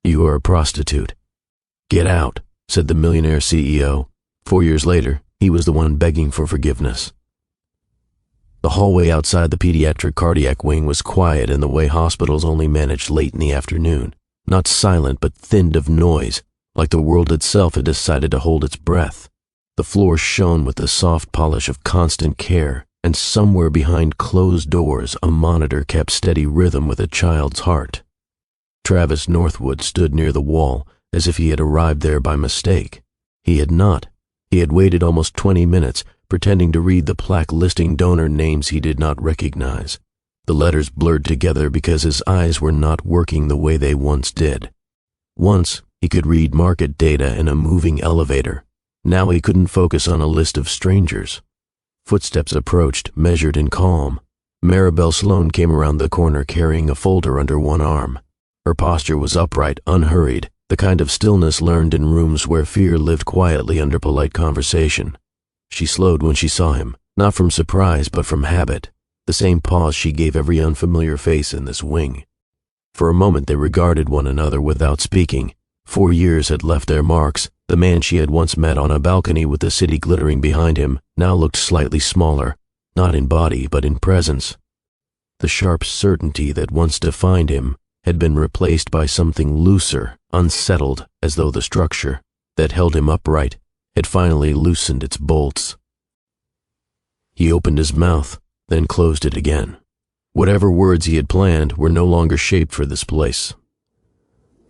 You are a prostitute. Get out, said the Millionaire CEO. 4 years later, he was the one begging for forgiveness. The hallway outside the pediatric cardiac wing was quiet in the way hospitals only managed late in the afternoon. Not silent, but thinned of noise, like the world itself had decided to hold its breath. The floor shone with the soft polish of constant care, and somewhere behind closed doors a monitor kept steady rhythm with a child's heart. Travis Northwood stood near the wall, as if he had arrived there by mistake. He had not. He had waited almost 20 minutes, pretending to read the plaque listing donor names he did not recognize. The letters blurred together because his eyes were not working the way they once did. Once, he could read market data in a moving elevator. Now he couldn't focus on a list of strangers. Footsteps approached, measured and calm. Maribel Sloan came around the corner carrying a folder under one arm. Her posture was upright, unhurried, the kind of stillness learned in rooms where fear lived quietly under polite conversation. She slowed when she saw him, not from surprise but from habit, the same pause she gave every unfamiliar face in this wing. For a moment they regarded one another without speaking. 4 years had left their marks. The man she had once met on a balcony with the city glittering behind him now looked slightly smaller, not in body but in presence. The sharp certainty that once defined him had been replaced by something looser, unsettled, as though the structure that held him upright had finally loosened its bolts. He opened his mouth, then closed it again. Whatever words he had planned were no longer shaped for this place.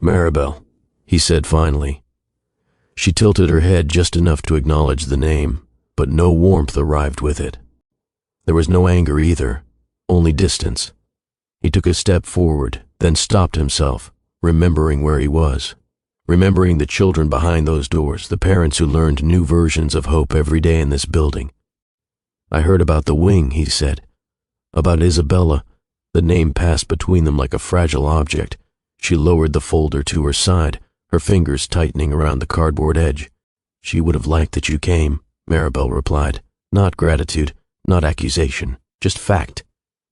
"Maribel," he said finally. She tilted her head just enough to acknowledge the name, but no warmth arrived with it. There was no anger either, only distance. He took a step forward, then stopped himself, remembering where he was, remembering the children behind those doors, the parents who learned new versions of hope every day in this building. "I heard about the wing," he said. "About Isabella." The name passed between them like a fragile object. She lowered the folder to her side, her fingers tightening around the cardboard edge. "She would have liked that you came," Maribel replied. Not gratitude, not accusation, just fact.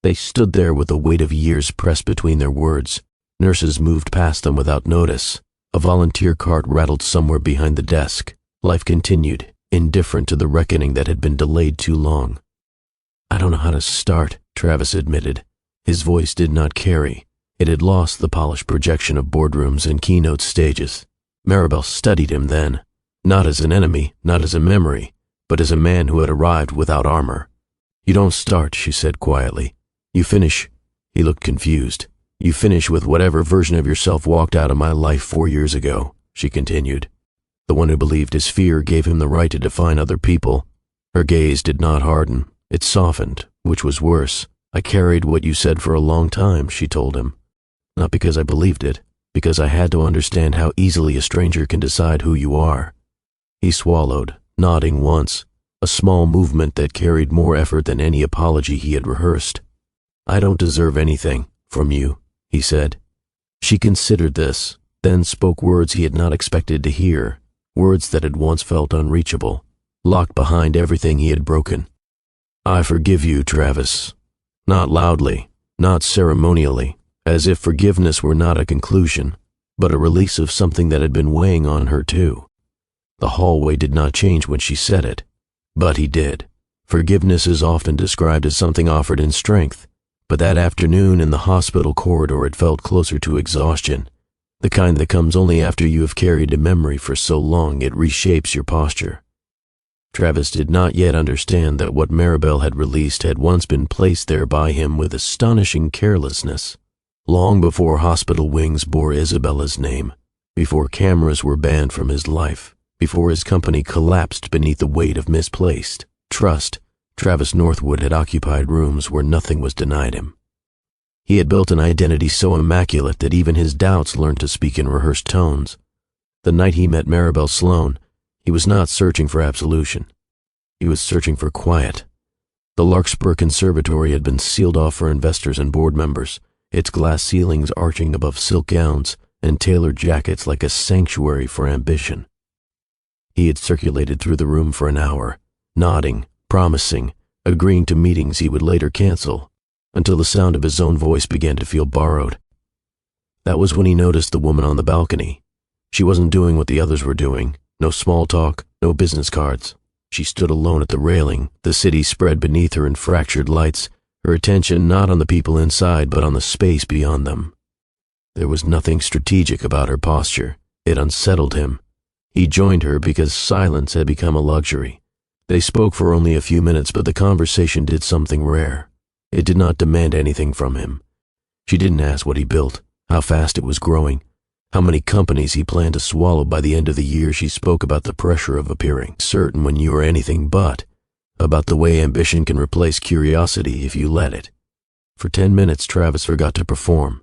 They stood there with the weight of years pressed between their words. Nurses moved past them without notice. A volunteer cart rattled somewhere behind the desk. Life continued, indifferent to the reckoning that had been delayed too long. "I don't know how to start," Travis admitted. His voice did not carry. It had lost the polished projection of boardrooms and keynote stages. Maribel studied him then, not as an enemy, not as a memory, but as a man who had arrived without armor. "You don't start," she said quietly. "You finish." He looked confused. "You finish with whatever version of yourself walked out of my life 4 years ago," she continued. The one who believed his fear gave him the right to define other people. Her gaze did not harden. It softened, which was worse. "I carried what you said for a long time," she told him. "Not because I believed it, because I had to understand how easily a stranger can decide who you are." He swallowed, nodding once, a small movement that carried more effort than any apology he had rehearsed. "I don't deserve anything from you," he said. She considered this, then spoke words he had not expected to hear, words that had once felt unreachable, locked behind everything he had broken. "I forgive you, Travis." Not loudly, not ceremonially, as if forgiveness were not a conclusion, but a release of something that had been weighing on her too. The hallway did not change when she said it, but he did. Forgiveness is often described as something offered in strength, but that afternoon in the hospital corridor it felt closer to exhaustion, the kind that comes only after you have carried a memory for so long it reshapes your posture. Travis did not yet understand that what Maribel had released had once been placed there by him with astonishing carelessness, long before hospital wings bore Isabella's name, before cameras were banned from his life, before his company collapsed beneath the weight of misplaced trust. Travis Northwood had occupied rooms where nothing was denied him. He had built an identity so immaculate that even his doubts learned to speak in rehearsed tones. The night he met Maribel Sloan, he was not searching for absolution. He was searching for quiet. The Larkspur Conservatory had been sealed off for investors and board members, its glass ceilings arching above silk gowns and tailored jackets like a sanctuary for ambition. He had circulated through the room for an hour, nodding, promising, agreeing to meetings he would later cancel, until the sound of his own voice began to feel borrowed. That was when he noticed the woman on the balcony. She wasn't doing what the others were doing. No small talk, no business cards. She stood alone at the railing, the city spread beneath her in fractured lights, her attention not on the people inside but on the space beyond them. There was nothing strategic about her posture. It unsettled him. He joined her because silence had become a luxury. They spoke for only a few minutes, but the conversation did something rare. It did not demand anything from him. She didn't ask what he built, how fast it was growing, how many companies he planned to swallow by the end of the year. She spoke about the pressure of appearing certain when you are anything but, about the way ambition can replace curiosity if you let it. For 10 minutes, Travis forgot to perform.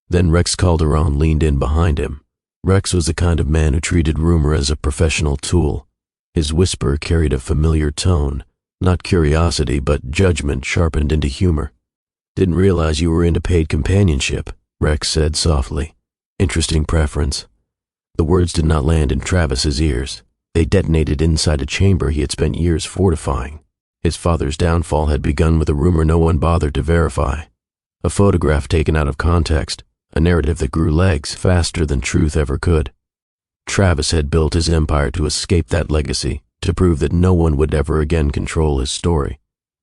Then Rex Calderon leaned in behind him. Rex was the kind of man who treated rumor as a professional tool. His whisper carried a familiar tone, not curiosity but judgment sharpened into humor. "Didn't realize you were into paid companionship," Rex said softly. "Interesting preference." The words did not land in Travis's ears. They detonated inside a chamber he had spent years fortifying. His father's downfall had begun with a rumor no one bothered to verify. A photograph taken out of context, a narrative that grew legs faster than truth ever could. Travis had built his empire to escape that legacy, to prove that no one would ever again control his story.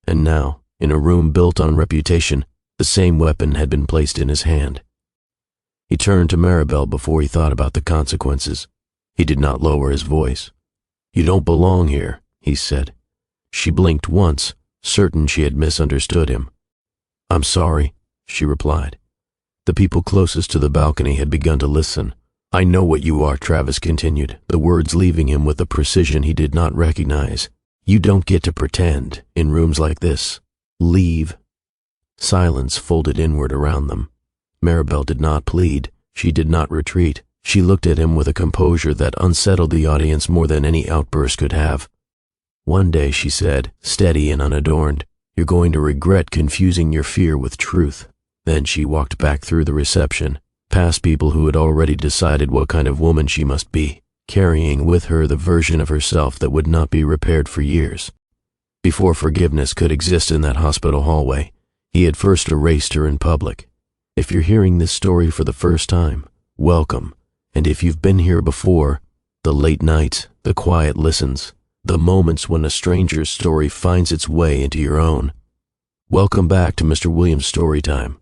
And now, in a room built on reputation, the same weapon had been placed in his hand. He turned to Maribel before he thought about the consequences. He did not lower his voice. "You don't belong here," he said. She blinked once, certain she had misunderstood him. "I'm sorry," she replied. The people closest to the balcony had begun to listen. "I know what you are," Travis continued, the words leaving him with a precision he did not recognize. "You don't get to pretend in rooms like this. Leave." Silence folded inward around them. Maribel did not plead. She did not retreat. She looked at him with a composure that unsettled the audience more than any outburst could have. "One day," she said, steady and unadorned, "you're going to regret confusing your fear with truth." Then she walked back through the reception, past people who had already decided what kind of woman she must be, carrying with her the version of herself that would not be repaired for years. Before forgiveness could exist in that hospital hallway, he had first erased her in public. If you're hearing this story for the first time, welcome. And if you've been here before, the late nights, the quiet listens, the moments when a stranger's story finds its way into your own, welcome back to Mr. Williams' Storytime.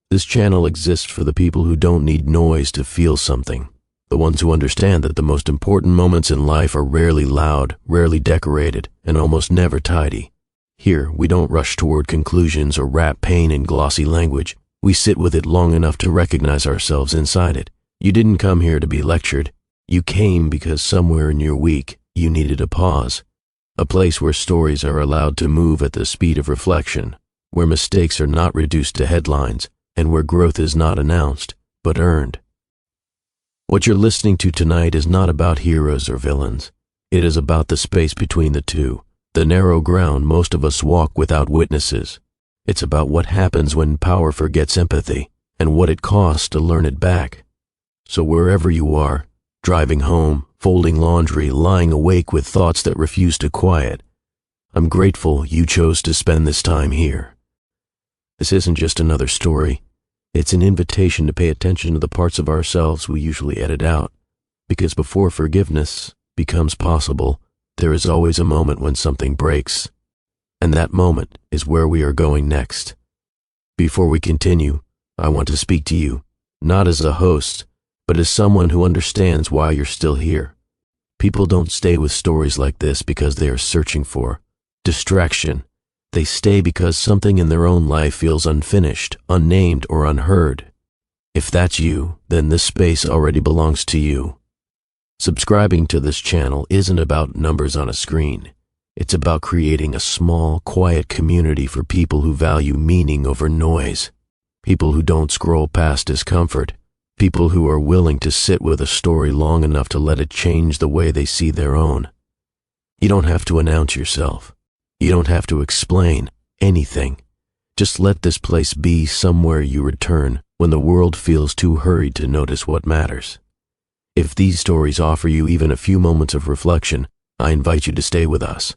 This channel exists for the people who don't need noise to feel something, the ones who understand that the most important moments in life are rarely loud, rarely decorated, and almost never tidy. Here, we don't rush toward conclusions or wrap pain in glossy language. We sit with it long enough to recognize ourselves inside it. You didn't come here to be lectured. You came because somewhere in your week, you needed a pause, a place where stories are allowed to move at the speed of reflection, where mistakes are not reduced to headlines, and where growth is not announced, but earned. What you're listening to tonight is not about heroes or villains. It is about the space between the two, the narrow ground most of us walk without witnesses. It's about what happens when power forgets empathy, and what it costs to learn it back. So wherever you are, driving home, folding laundry, lying awake with thoughts that refuse to quiet, I'm grateful you chose to spend this time here. This isn't just another story. It's an invitation to pay attention to the parts of ourselves we usually edit out, because before forgiveness becomes possible, there is always a moment when something breaks, and that moment is where we are going next. Before we continue, I want to speak to you, not as a host, but as someone who understands why you're still here. People don't stay with stories like this because they are searching for distraction. They stay because something in their own life feels unfinished, unnamed, or unheard. If that's you, then this space already belongs to you. Subscribing to this channel isn't about numbers on a screen. It's about creating a small, quiet community for people who value meaning over noise, people who don't scroll past discomfort, people who are willing to sit with a story long enough to let it change the way they see their own. You don't have to announce yourself. You don't have to explain anything. Just let this place be somewhere you return when the world feels too hurried to notice what matters. If these stories offer you even a few moments of reflection, I invite you to stay with us.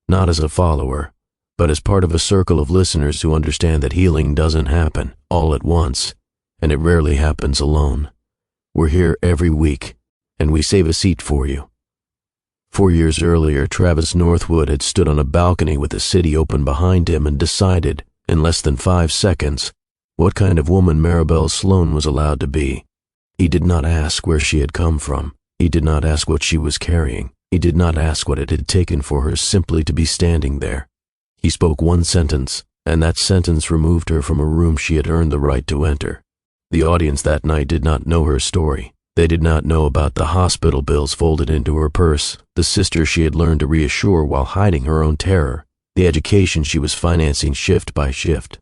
Not as a follower, but as part of a circle of listeners who understand that healing doesn't happen all at once. and it rarely happens alone. We're here every week, and we save a seat for you. 4 years earlier, Travis Northwood had stood on a balcony with the city open behind him and decided, in less than 5 seconds, what kind of woman Maribel Sloan was allowed to be. He did not ask where she had come from. He did not ask what she was carrying. He did not ask what it had taken for her simply to be standing there. He spoke one sentence, and that sentence removed her from a room she had earned the right to enter. The audience that night did not know her story. They did not know about the hospital bills folded into her purse, the sister she had learned to reassure while hiding her own terror, the education she was financing shift by shift.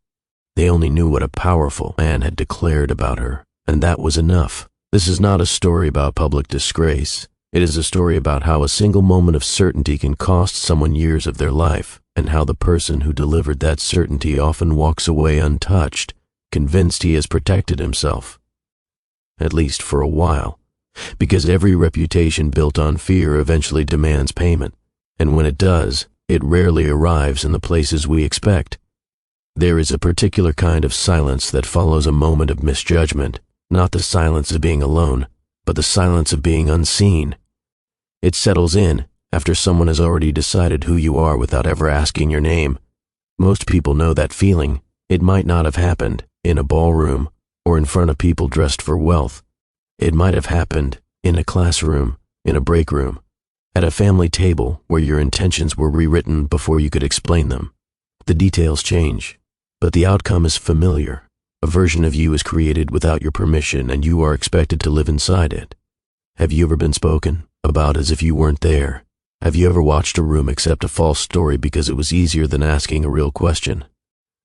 They only knew what a powerful man had declared about her, and that was enough. This is not a story about public disgrace. It is a story about how a single moment of certainty can cost someone years of their life, and how the person who delivered that certainty often walks away untouched, convinced he has protected himself. At least for a while, because every reputation built on fear eventually demands payment, and when it does, it rarely arrives in the places we expect. There is a particular kind of silence that follows a moment of misjudgment, not the silence of being alone, but the silence of being unseen. It settles in after someone has already decided who you are without ever asking your name. Most people know that feeling. It might not have happened in a ballroom or in front of people dressed for wealth. It might have happened in a classroom, in a break room, at a family table where your intentions were rewritten before you could explain them. The details change, but the outcome is familiar. A version of you is created without your permission, and you are expected to live inside it. Have you ever been spoken about as if you weren't there? Have you ever watched a room accept a false story because it was easier than asking a real question?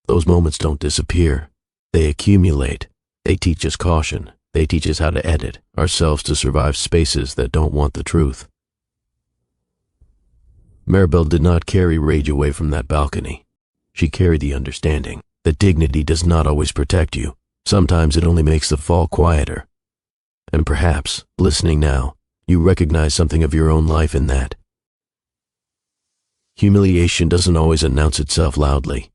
Those moments don't disappear. They accumulate. They teach us caution. They teach us how to edit ourselves to survive spaces that don't want the truth. Maribel did not carry rage away from that balcony. She carried the understanding that dignity does not always protect you. Sometimes it only makes the fall quieter. And perhaps, listening now, you recognize something of your own life in that. Humiliation doesn't always announce itself loudly.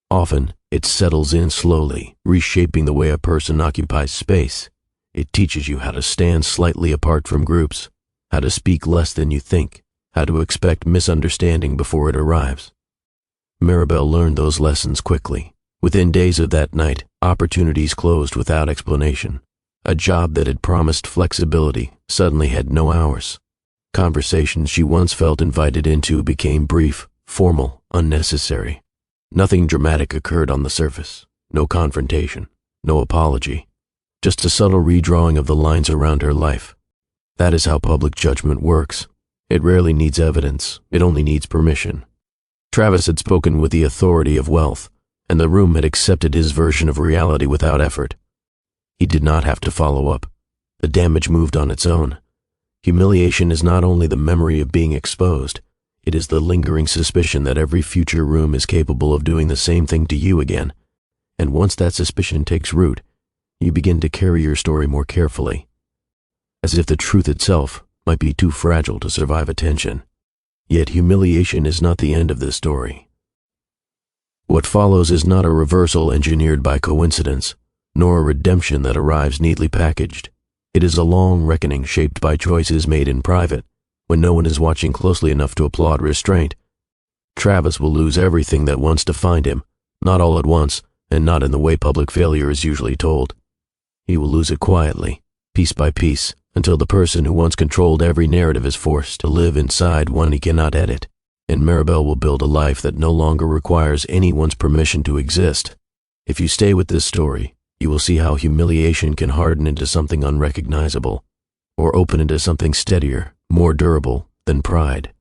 Often, it settles in slowly, reshaping the way a person occupies space. It teaches you how to stand slightly apart from groups, how to speak less than you think, how to expect misunderstanding before it arrives. Maribel learned those lessons quickly. Within days of that night, opportunities closed without explanation. A job that had promised flexibility suddenly had no hours. Conversations she once felt invited into became brief, formal, unnecessary. Nothing dramatic occurred on the surface. No confrontation, no apology. Just a subtle redrawing of the lines around her life. That is how public judgment works. It rarely needs evidence. It only needs permission. Travis had spoken with the authority of wealth, and the room had accepted his version of reality without effort. He did not have to follow up. The damage moved on its own. Humiliation is not only the memory of being exposed, it is the lingering suspicion that every future room is capable of doing the same thing to you again. And once that suspicion takes root, you begin to carry your story more carefully, as if the truth itself might be too fragile to survive attention. Yet humiliation is not the end of this story. What follows is not a reversal engineered by coincidence, nor a redemption that arrives neatly packaged. It is a long reckoning shaped by choices made in private, when no one is watching closely enough to applaud restraint. Travis will lose everything that once defined him, not all at once, and not in the way public failure is usually told. He will lose it quietly, piece by piece, until the person who once controlled every narrative is forced to live inside one he cannot edit, and Maribel will build a life that no longer requires anyone's permission to exist. If you stay with this story, you will see how humiliation can harden into something unrecognizable, or open into something steadier, more durable than pride.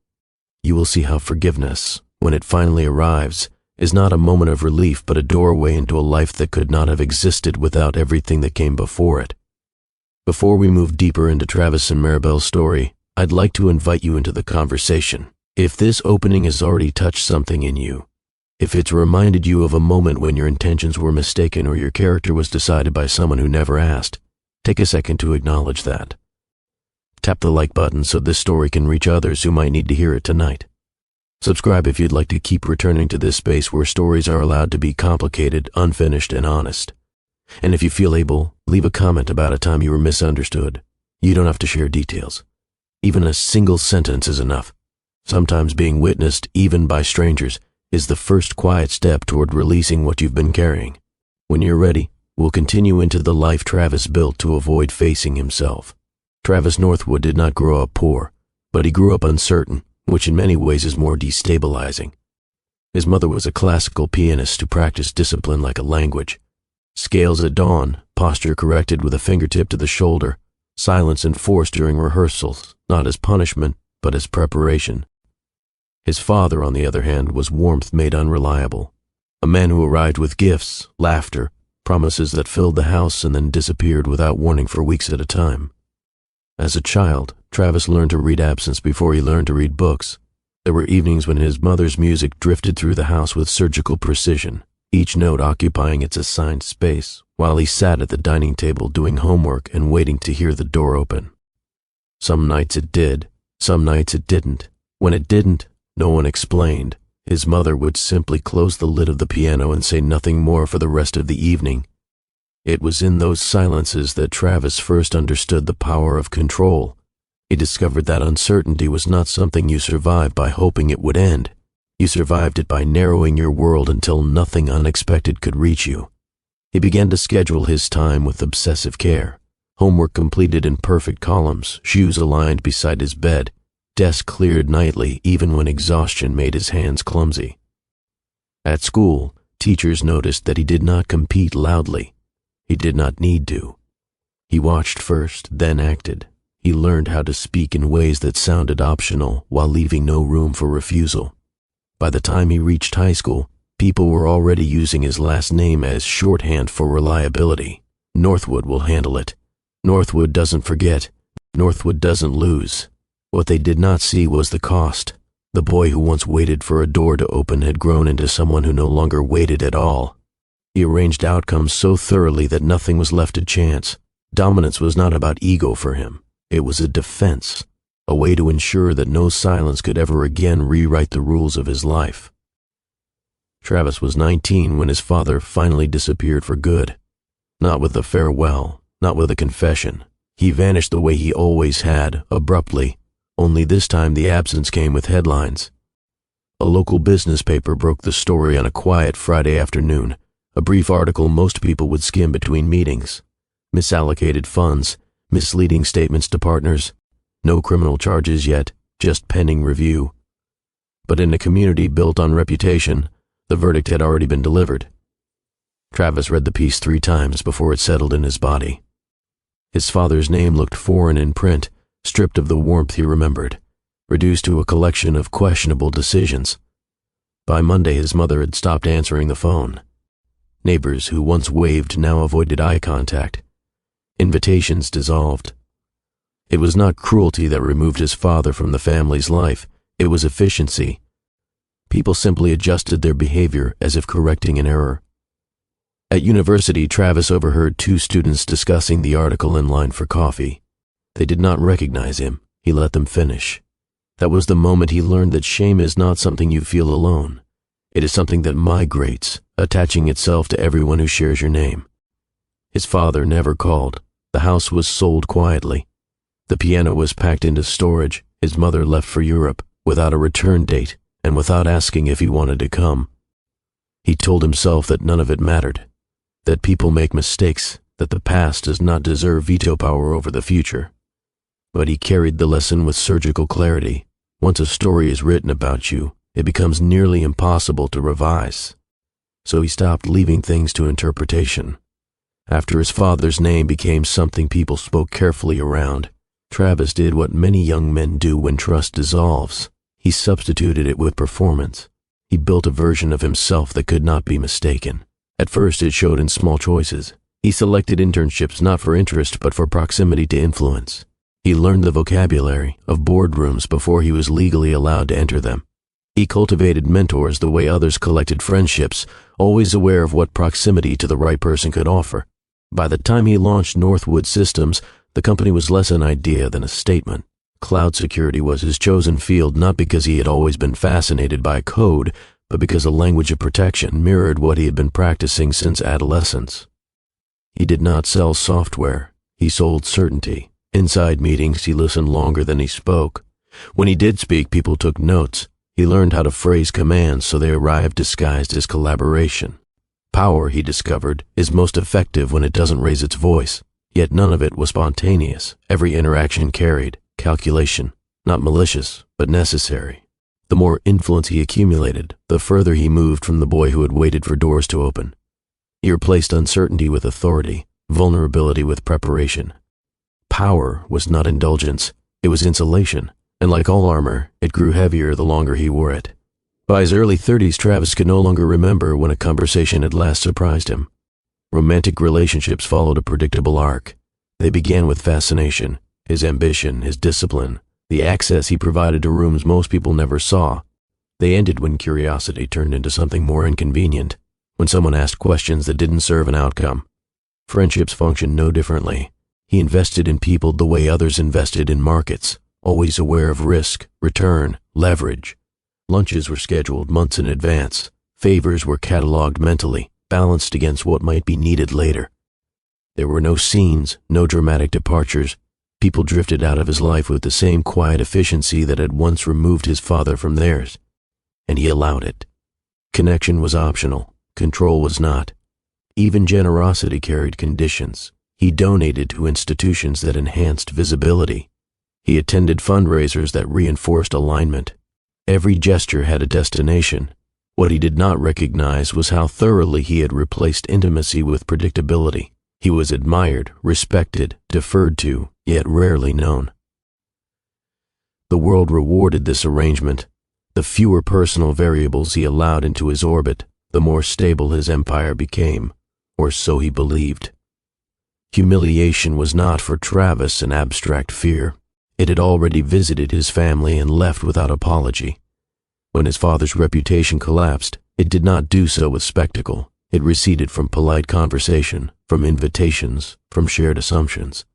You will see how forgiveness, when it finally arrives, is not a moment of relief but a doorway into a life that could not have existed without everything that came before it. Before we move deeper into Travis and Maribel's story, I'd like to invite you into the conversation. If this opening has already touched something in you, if it's reminded you of a moment when your intentions were mistaken or your character was decided by someone who never asked, take a second to acknowledge that. Tap the like button so this story can reach others who might need to hear it tonight. Subscribe if you'd like to keep returning to this space where stories are allowed to be complicated, unfinished, and honest. And if you feel able, leave a comment about a time you were misunderstood. You don't have to share details. Even a single sentence is enough. Sometimes being witnessed, even by strangers, is the first quiet step toward releasing what you've been carrying. When you're ready, we'll continue into the life Travis built to avoid facing himself. Travis Northwood did not grow up poor, but he grew up uncertain, which in many ways is more destabilizing. His mother was a classical pianist who practiced discipline like a language. Scales at dawn, posture corrected with a fingertip to the shoulder, silence enforced during rehearsals, not as punishment, but as preparation. His father, on the other hand, was warmth made unreliable. A man who arrived with gifts, laughter, promises that filled the house and then disappeared without warning for weeks at a time. As a child, Travis learned to read absence before he learned to read books. There were evenings when his mother's music drifted through the house with surgical precision, each note occupying its assigned space, while he sat at the dining table doing homework and waiting to hear the door open. Some nights it did, some nights it didn't. When it didn't, no one explained. His mother would simply close the lid of the piano and say nothing more for the rest of the evening. It was in those silences that Travis first understood the power of control. He discovered that uncertainty was not something you survived by hoping it would end. You survived it by narrowing your world until nothing unexpected could reach you. He began to schedule his time with obsessive care. Homework completed in perfect columns, shoes aligned beside his bed, desk cleared nightly even when exhaustion made his hands clumsy. At school, teachers noticed that he did not compete loudly. He did not need to. He watched first, then acted. He learned how to speak in ways that sounded optional while leaving no room for refusal. By the time he reached high school, people were already using his last name as shorthand for reliability. Northwood will handle it. Northwood doesn't forget. Northwood doesn't lose. What they did not see was the cost. The boy who once waited for a door to open had grown into someone who no longer waited at all. He arranged outcomes so thoroughly that nothing was left to chance. Dominance was not about ego for him. It was a defense, a way to ensure that no silence could ever again rewrite the rules of his life. Travis was 19 when his father finally disappeared for good. Not with a farewell, not with a confession. He vanished the way he always had, abruptly, only this time the absence came with headlines. A local business paper broke the story on a quiet Friday afternoon, a brief article most people would skim between meetings. Misallocated funds, misleading statements to partners, no criminal charges yet, just pending review. But in a community built on reputation, the verdict had already been delivered. Travis read the piece 3 times before it settled in his body. His father's name looked foreign in print, stripped of the warmth he remembered, reduced to a collection of questionable decisions. By Monday, his mother had stopped answering the phone. Neighbors who once waved now avoided eye contact. Invitations dissolved. It was not cruelty that removed his father from the family's life. It was efficiency. People simply adjusted their behavior as if correcting an error. At university, Travis overheard 2 students discussing the article in line for coffee. They did not recognize him. He let them finish. That was the moment he learned that shame is not something you feel alone. It is something that migrates, attaching itself to everyone who shares your name. His father never called. The house was sold quietly. The piano was packed into storage. His mother left for Europe, without a return date, and without asking if he wanted to come. He told himself that none of it mattered, that people make mistakes, that the past does not deserve veto power over the future. But he carried the lesson with surgical clarity. Once a story is written about you, it becomes nearly impossible to revise. So he stopped leaving things to interpretation. After his father's name became something people spoke carefully around, Travis did what many young men do when trust dissolves. He substituted it with performance. He built a version of himself that could not be mistaken. At first, it showed in small choices. He selected internships not for interest but for proximity to influence. He learned the vocabulary of boardrooms before he was legally allowed to enter them. He cultivated mentors the way others collected friendships, always aware of what proximity to the right person could offer. By the time he launched Northwood Systems, the company was less an idea than a statement. Cloud security was his chosen field not because he had always been fascinated by code, but because a language of protection mirrored what he had been practicing since adolescence. He did not sell software. He sold certainty. Inside meetings, he listened longer than he spoke. When he did speak, people took notes. He learned how to phrase commands so they arrived disguised as collaboration. Power, he discovered, is most effective when it doesn't raise its voice. Yet none of it was spontaneous. Every interaction carried calculation, not malicious, but necessary. The more influence he accumulated, the further he moved from the boy who had waited for doors to open. He replaced uncertainty with authority, vulnerability with preparation. Power was not indulgence, it was insulation, and like all armor, it grew heavier the longer he wore it. By his early 30s, Travis could no longer remember when a conversation had last surprised him. Romantic relationships followed a predictable arc. They began with fascination, his ambition, his discipline, the access he provided to rooms most people never saw. They ended when curiosity turned into something more inconvenient, when someone asked questions that didn't serve an outcome. Friendships functioned no differently. He invested in people the way others invested in markets, always aware of risk, return, leverage. Lunches were scheduled months in advance. Favors were cataloged mentally, balanced against what might be needed later. There were no scenes, no dramatic departures. People drifted out of his life with the same quiet efficiency that had once removed his father from theirs. And he allowed it. Connection was optional. Control was not. Even generosity carried conditions. He donated to institutions that enhanced visibility. He attended fundraisers that reinforced alignment. Every gesture had a destination. What he did not recognize was how thoroughly he had replaced intimacy with predictability. He was admired, respected, deferred to, yet rarely known. The world rewarded this arrangement. The fewer personal variables he allowed into his orbit, the more stable his empire became, or so he believed. Humiliation was not for Travis an abstract fear. It had already visited his family and left without apology. When his father's reputation collapsed, it did not do so with spectacle. It receded from polite conversation, from invitations, from shared assumptions.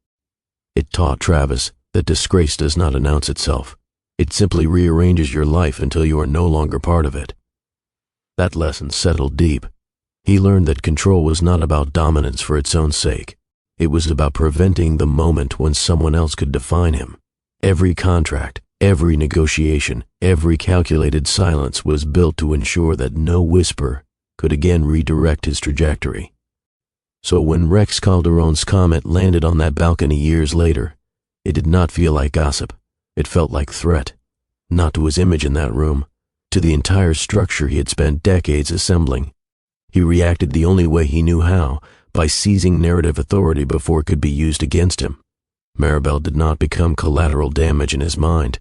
It taught Travis that disgrace does not announce itself. It simply rearranges your life until you are no longer part of it. That lesson settled deep. He learned that control was not about dominance for its own sake. It was about preventing the moment when someone else could define him. Every contract, every negotiation, every calculated silence was built to ensure that no whisper could again redirect his trajectory. So when Rex Calderon's comet landed on that balcony years later, it did not feel like gossip. It felt like threat, not to his image in that room, to the entire structure he had spent decades assembling. He reacted the only way he knew how, by seizing narrative authority before it could be used against him. Maribel did not become collateral damage in his mind.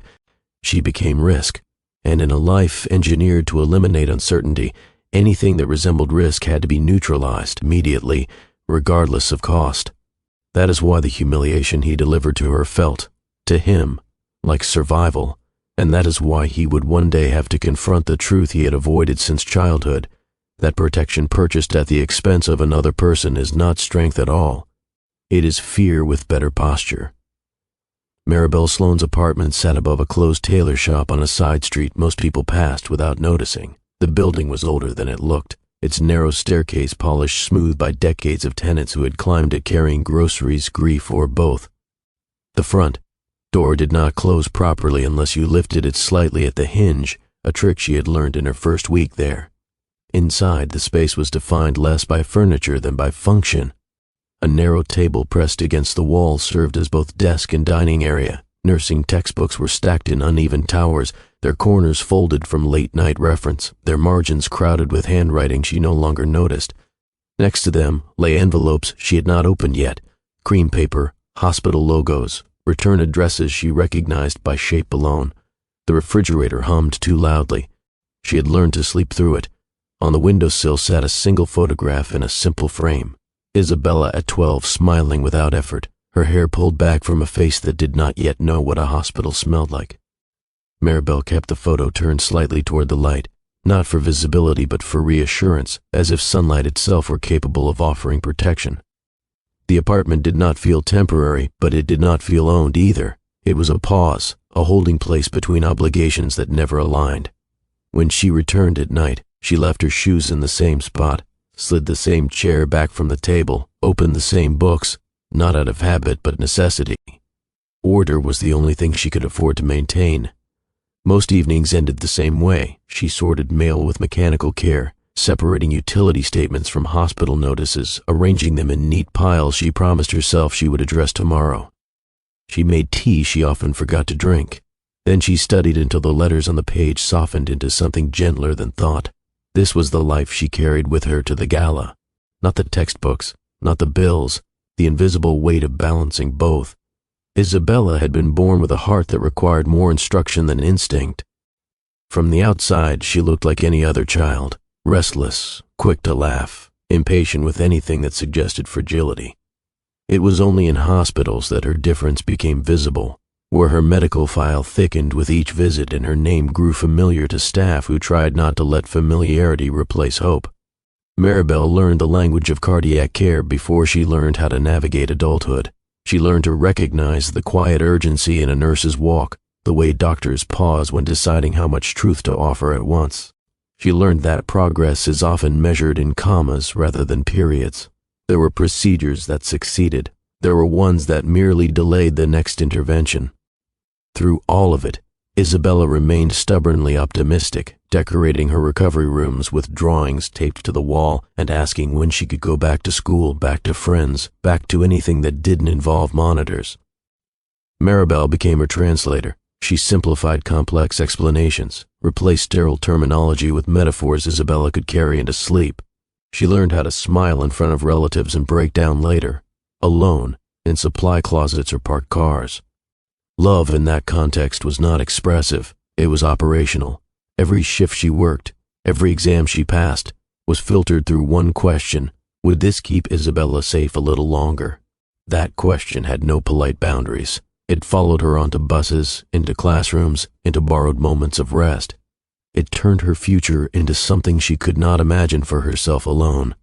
She became risk, and in a life engineered to eliminate uncertainty, anything that resembled risk had to be neutralized immediately, regardless of cost. That is why the humiliation he delivered to her felt, to him, like survival, and that is why he would one day have to confront the truth he had avoided since childhood, that protection purchased at the expense of another person is not strength at all. It is fear with better posture. Maribel Sloane's apartment sat above a closed tailor shop on a side street most people passed without noticing. The building was older than it looked, its narrow staircase polished smooth by decades of tenants who had climbed it carrying groceries, grief, or both. The front door did not close properly unless you lifted it slightly at the hinge, a trick she had learned in her first week there. Inside, the space was defined less by furniture than by function. A narrow table pressed against the wall served as both desk and dining area. Nursing textbooks were stacked in uneven towers, their corners folded from late-night reference, their margins crowded with handwriting she no longer noticed. Next to them lay envelopes she had not opened yet, cream paper, hospital logos, return addresses she recognized by shape alone. The refrigerator hummed too loudly. She had learned to sleep through it. On the windowsill sat a single photograph in a simple frame. Isabella at 12, smiling without effort, her hair pulled back from a face that did not yet know what a hospital smelled like. Maribel kept the photo turned slightly toward the light, not for visibility but for reassurance, as if sunlight itself were capable of offering protection. The apartment did not feel temporary, but it did not feel owned either. It was a pause, a holding place between obligations that never aligned. When she returned at night, she left her shoes in the same spot, slid the same chair back from the table, opened the same books, not out of habit but necessity. Order was the only thing she could afford to maintain. Most evenings ended the same way. She sorted mail with mechanical care, separating utility statements from hospital notices, arranging them in neat piles she promised herself she would address tomorrow. She made tea she often forgot to drink. Then she studied until the letters on the page softened into something gentler than thought. This was the life she carried with her to the gala. Not the textbooks, not the bills, the invisible weight of balancing both. Isabella had been born with a heart that required more instruction than instinct. From the outside, she looked like any other child, restless, quick to laugh, impatient with anything that suggested fragility. It was only in hospitals that her difference became visible, where her medical file thickened with each visit and her name grew familiar to staff who tried not to let familiarity replace hope. Maribel learned the language of cardiac care before she learned how to navigate adulthood. She learned to recognize the quiet urgency in a nurse's walk, the way doctors pause when deciding how much truth to offer at once. She learned that progress is often measured in commas rather than periods. There were procedures that succeeded. There were ones that merely delayed the next intervention. Through all of it, Isabella remained stubbornly optimistic, decorating her recovery rooms with drawings taped to the wall and asking when she could go back to school, back to friends, back to anything that didn't involve monitors. Maribel became her translator. She simplified complex explanations, replaced sterile terminology with metaphors Isabella could carry into sleep. She learned how to smile in front of relatives and break down later, alone, in supply closets or parked cars. Love in that context was not expressive, it was operational. Every shift she worked, every exam she passed, was filtered through one question: would this keep Isabella safe a little longer? That question had no polite boundaries. It followed her onto buses, into classrooms, into borrowed moments of rest. It turned her future into something she could not imagine for herself alone.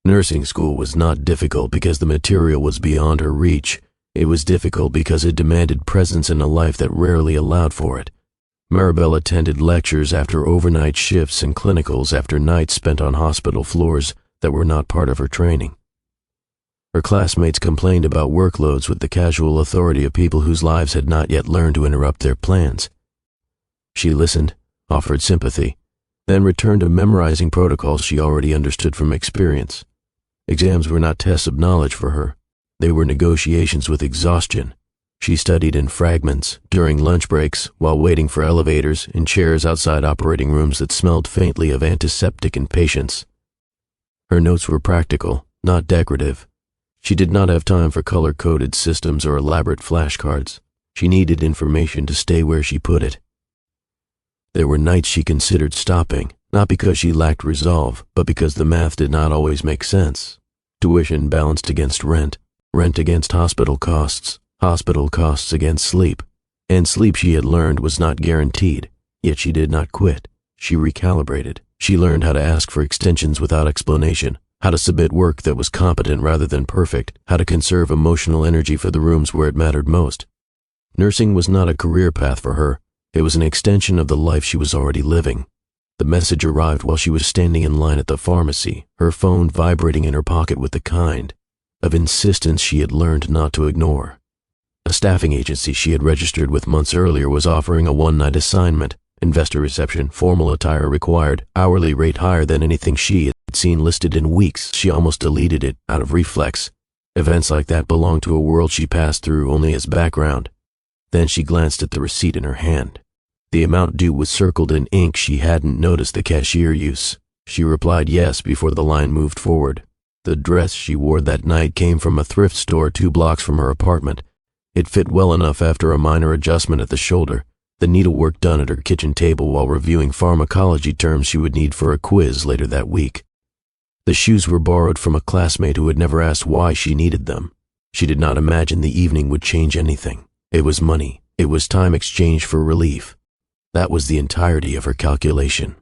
Nursing school was not difficult because the material was beyond her reach. It was difficult because it demanded presence in a life that rarely allowed for it. Maribel attended lectures after overnight shifts and clinicals after nights spent on hospital floors that were not part of her training. Her classmates complained about workloads with the casual authority of people whose lives had not yet learned to interrupt their plans. She listened, offered sympathy, then returned to memorizing protocols she already understood from experience. Exams were not tests of knowledge for her. They were negotiations with exhaustion. She studied in fragments, during lunch breaks, while waiting for elevators, in chairs outside operating rooms that smelled faintly of antiseptic and patience. Her notes were practical, not decorative. She did not have time for color-coded systems or elaborate flashcards. She needed information to stay where she put it. There were nights she considered stopping, not because she lacked resolve, but because the math did not always make sense. Tuition balanced against rent, rent against hospital costs against sleep. And sleep, she had learned, was not guaranteed. Yet she did not quit. She recalibrated. She learned how to ask for extensions without explanation, how to submit work that was competent rather than perfect, how to conserve emotional energy for the rooms where it mattered most. Nursing was not a career path for her. It was an extension of the life she was already living. The message arrived while she was standing in line at the pharmacy, her phone vibrating in her pocket with the kind of insistence she had learned not to ignore. A staffing agency she had registered with months earlier was offering a one-night assignment, investor reception, formal attire required, hourly rate higher than anything she had seen listed in weeks. She almost deleted it out of reflex. Events like that belonged to a world she passed through only as background. Then she glanced at the receipt in her hand. The amount due was circled in ink she hadn't noticed the cashier use. She replied yes before the line moved forward. The dress she wore that night came from a thrift store 2 blocks from her apartment. It fit well enough after a minor adjustment at the shoulder, the needlework done at her kitchen table while reviewing pharmacology terms she would need for a quiz later that week. The shoes were borrowed from a classmate who had never asked why she needed them. She did not imagine the evening would change anything. It was money. It was time exchanged for relief. That was the entirety of her calculation.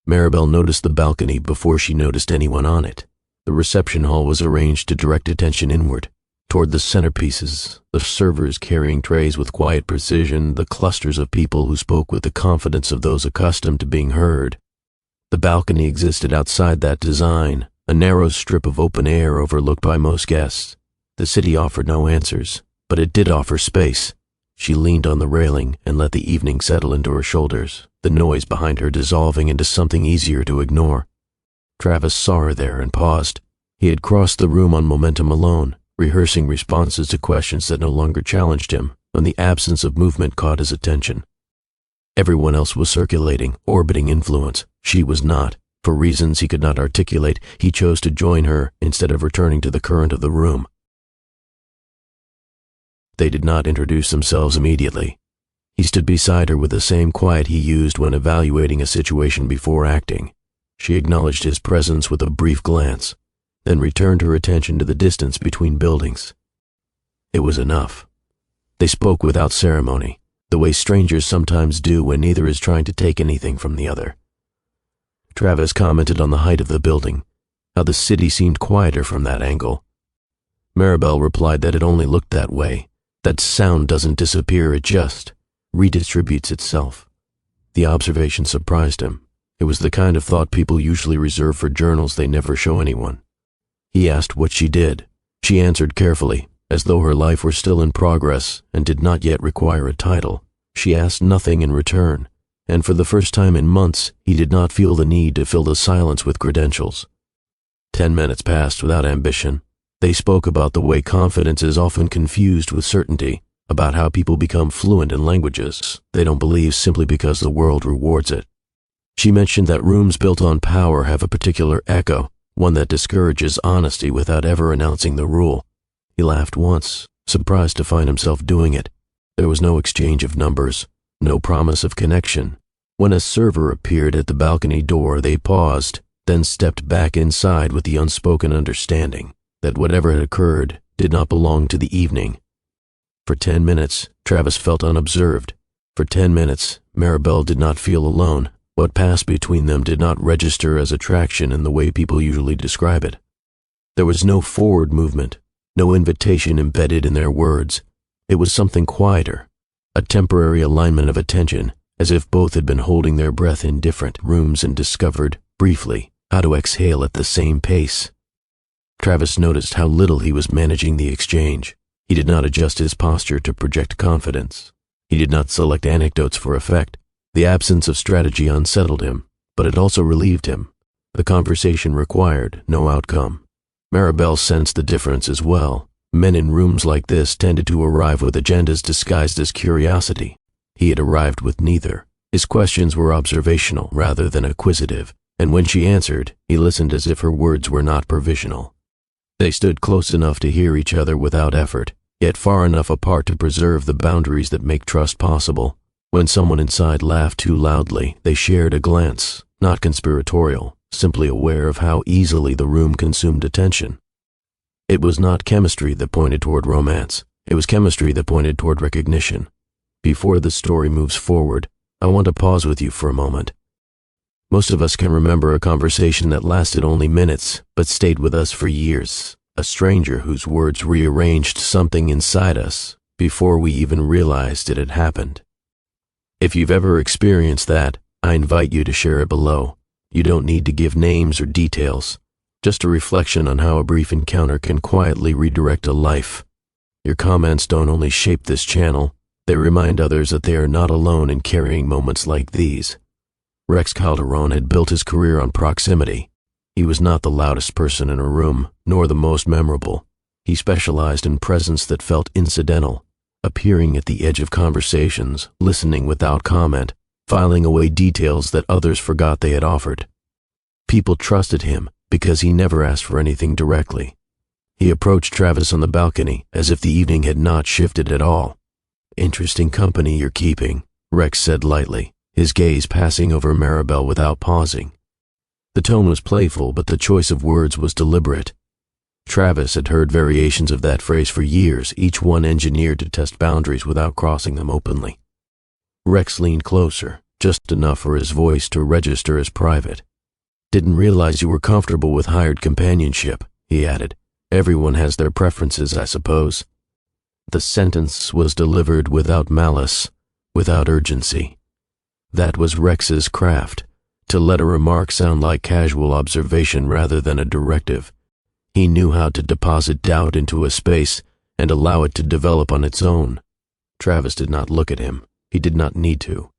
Maribel noticed the balcony before she noticed anyone on it. The reception hall was arranged to direct attention inward, toward the centerpieces, the servers carrying trays with quiet precision, the clusters of people who spoke with the confidence of those accustomed to being heard. The balcony existed outside that design, a narrow strip of open air overlooked by most guests. The city offered no answers, but it did offer space. She leaned on the railing and let the evening settle into her shoulders, the noise behind her dissolving into something easier to ignore. Travis saw her there and paused. He had crossed the room on momentum alone, rehearsing responses to questions that no longer challenged him, when the absence of movement caught his attention. Everyone else was circulating, orbiting influence. She was not. For reasons he could not articulate, he chose to join her instead of returning to the current of the room. They did not introduce themselves immediately. He stood beside her with the same quiet he used when evaluating a situation before acting. She acknowledged his presence with a brief glance, then returned her attention to the distance between buildings. It was enough. They spoke without ceremony, the way strangers sometimes do when neither is trying to take anything from the other. Travis commented on the height of the building, how the city seemed quieter from that angle. Maribel replied that it only looked that way, that sound doesn't disappear, it just redistributes itself. The observation surprised him. It was the kind of thought people usually reserve for journals they never show anyone. He asked what she did. She answered carefully, as though her life were still in progress and did not yet require a title. She asked nothing in return, and for the first time in months, he did not feel the need to fill the silence with credentials. 10 minutes passed without ambition. They spoke about the way confidence is often confused with certainty, about how people become fluent in languages they don't believe simply because the world rewards it. She mentioned that rooms built on power have a particular echo, one that discourages honesty without ever announcing the rule. He laughed once, surprised to find himself doing it. There was no exchange of numbers, no promise of connection. When a server appeared at the balcony door, they paused, then stepped back inside with the unspoken understanding that whatever had occurred did not belong to the evening. For 10 minutes, Travis felt unobserved. For 10 minutes, Maribel did not feel alone. What passed between them did not register as attraction in the way people usually describe it. There was no forward movement, no invitation embedded in their words. It was something quieter, a temporary alignment of attention, as if both had been holding their breath in different rooms and discovered, briefly, how to exhale at the same pace. Travis noticed how little he was managing the exchange. He did not adjust his posture to project confidence. He did not select anecdotes for effect. The absence of strategy unsettled him, but it also relieved him. The conversation required no outcome. Maribel sensed the difference as well. Men in rooms like this tended to arrive with agendas disguised as curiosity. He had arrived with neither. His questions were observational rather than acquisitive, and when she answered, he listened as if her words were not provisional. They stood close enough to hear each other without effort, yet far enough apart to preserve the boundaries that make trust possible. When someone inside laughed too loudly, they shared a glance, not conspiratorial, simply aware of how easily the room consumed attention. It was not chemistry that pointed toward romance. It was chemistry that pointed toward recognition. Before the story moves forward, I want to pause with you for a moment. Most of us can remember a conversation that lasted only minutes, but stayed with us for years. A stranger whose words rearranged something inside us before we even realized it had happened. If you've ever experienced that, I invite you to share it below. You don't need to give names or details, just a reflection on how a brief encounter can quietly redirect a life. Your comments don't only shape this channel, they remind others that they are not alone in carrying moments like these. Rex Calderon had built his career on proximity. He was not the loudest person in a room, nor the most memorable. He specialized in presence that felt incidental, appearing at the edge of conversations, listening without comment, filing away details that others forgot they had offered. People trusted him because he never asked for anything directly. He approached Travis on the balcony as if the evening had not shifted at all. "Interesting company you're keeping," Rex said lightly, his gaze passing over Maribel without pausing. The tone was playful, but the choice of words was deliberate. Travis had heard variations of that phrase for years, each one engineered to test boundaries without crossing them openly. Rex leaned closer, just enough for his voice to register as private. "Didn't realize you were comfortable with hired companionship," he added. "Everyone has their preferences, I suppose." The sentence was delivered without malice, without urgency. That was Rex's craft, to let a remark sound like casual observation rather than a directive. He knew how to deposit doubt into a space and allow it to develop on its own. Travis did not look at him. He did not need to.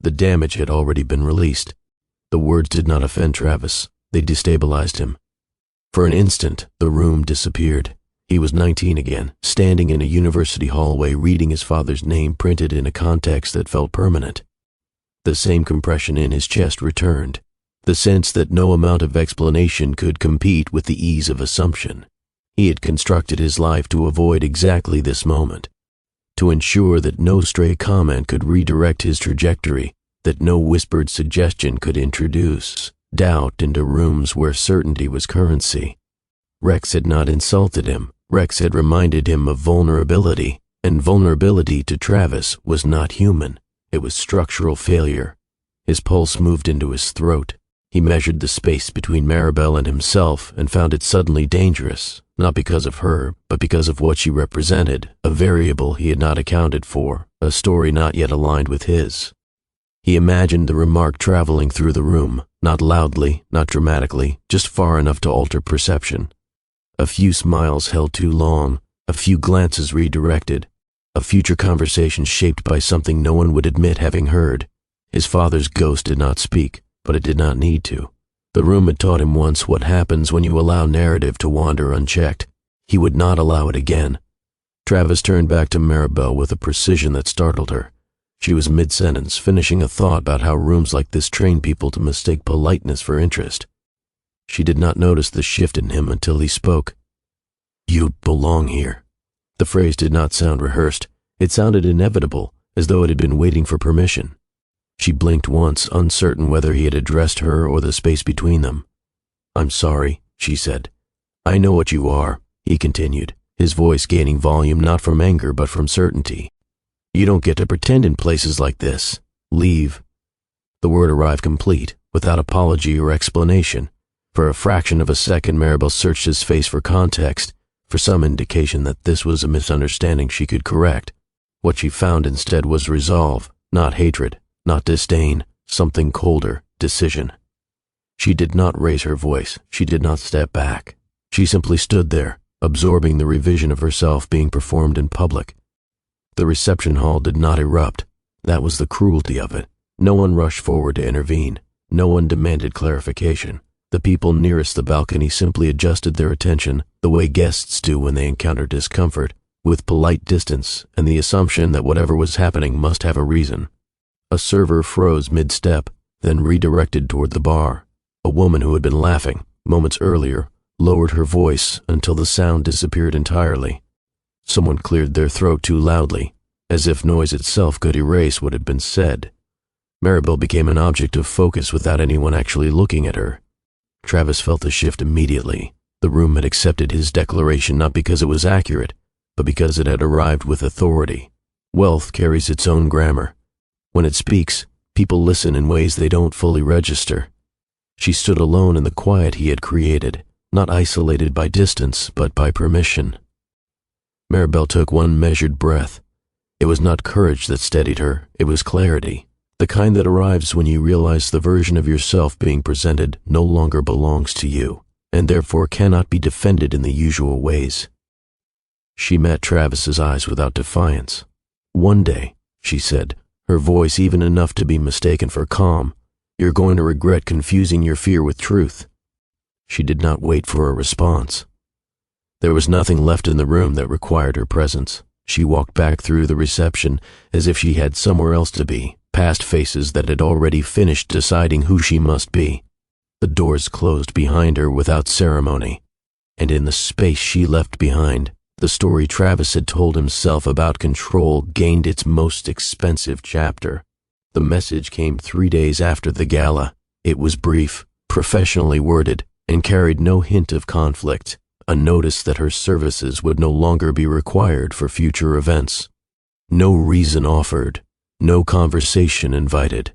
The damage had already been released. The words did not offend Travis. They destabilized him. For an instant, the room disappeared. He was 19 again, standing in a university hallway reading his father's name printed in a context that felt permanent. The same compression in his chest returned, the sense that no amount of explanation could compete with the ease of assumption. He had constructed his life to avoid exactly this moment, to ensure that no stray comment could redirect his trajectory, that no whispered suggestion could introduce doubt into rooms where certainty was currency. Rex had not insulted him. Rex had reminded him of vulnerability, and vulnerability to Travis was not human. It was structural failure. His pulse moved into his throat. He measured the space between Maribel and himself and found it suddenly dangerous, not because of her, but because of what she represented, a variable he had not accounted for, a story not yet aligned with his. He imagined the remark traveling through the room, not loudly, not dramatically, just far enough to alter perception. A few smiles held too long, a few glances redirected, a future conversation shaped by something no one would admit having heard. His father's ghost did not speak, but it did not need to. The room had taught him once what happens when you allow narrative to wander unchecked. He would not allow it again. Travis turned back to Maribel with a precision that startled her. She was mid-sentence, finishing a thought about how rooms like this train people to mistake politeness for interest. She did not notice the shift in him until he spoke. "You belong here." The phrase did not sound rehearsed. It sounded inevitable, as though it had been waiting for permission. She blinked once, uncertain whether he had addressed her or the space between them. "I'm sorry," she said. "I know what you are," he continued, his voice gaining volume not from anger but from certainty. "You don't get to pretend in places like this. Leave." The word arrived complete, without apology or explanation. For a fraction of a second, Maribel searched his face for context, for some indication that this was a misunderstanding she could correct. What she found instead was resolve, not hatred, not disdain, something colder, decision. She did not raise her voice. She did not step back. She simply stood there, absorbing the revision of herself being performed in public. The reception hall did not erupt. That was the cruelty of it. No one rushed forward to intervene. No one demanded clarification. The people nearest the balcony simply adjusted their attention, the way guests do when they encounter discomfort, with polite distance and the assumption that whatever was happening must have a reason. A server froze mid-step, then redirected toward the bar. A woman who had been laughing moments earlier lowered her voice until the sound disappeared entirely. Someone cleared their throat too loudly, as if noise itself could erase what had been said. Maribel became an object of focus without anyone actually looking at her. Travis felt the shift immediately. The room had accepted his declaration not because it was accurate, but because it had arrived with authority. Wealth carries its own grammar. When it speaks, people listen in ways they don't fully register. She stood alone in the quiet he had created, not isolated by distance, but by permission. Maribel took one measured breath. It was not courage that steadied her, it was clarity. The kind that arrives when you realize the version of yourself being presented no longer belongs to you, and therefore cannot be defended in the usual ways. She met Travis's eyes without defiance. "One day," she said, her voice even enough to be mistaken for calm, "you're going to regret confusing your fear with truth." She did not wait for a response. There was nothing left in the room that required her presence. She walked back through the reception as if she had somewhere else to be, past faces that had already finished deciding who she must be. The doors closed behind her without ceremony, and in the space she left behind, the story Travis had told himself about control gained its most expensive chapter. The message came 3 days after the gala. It was brief, professionally worded, and carried no hint of conflict, a notice that her services would no longer be required for future events. No reason offered. No conversation invited.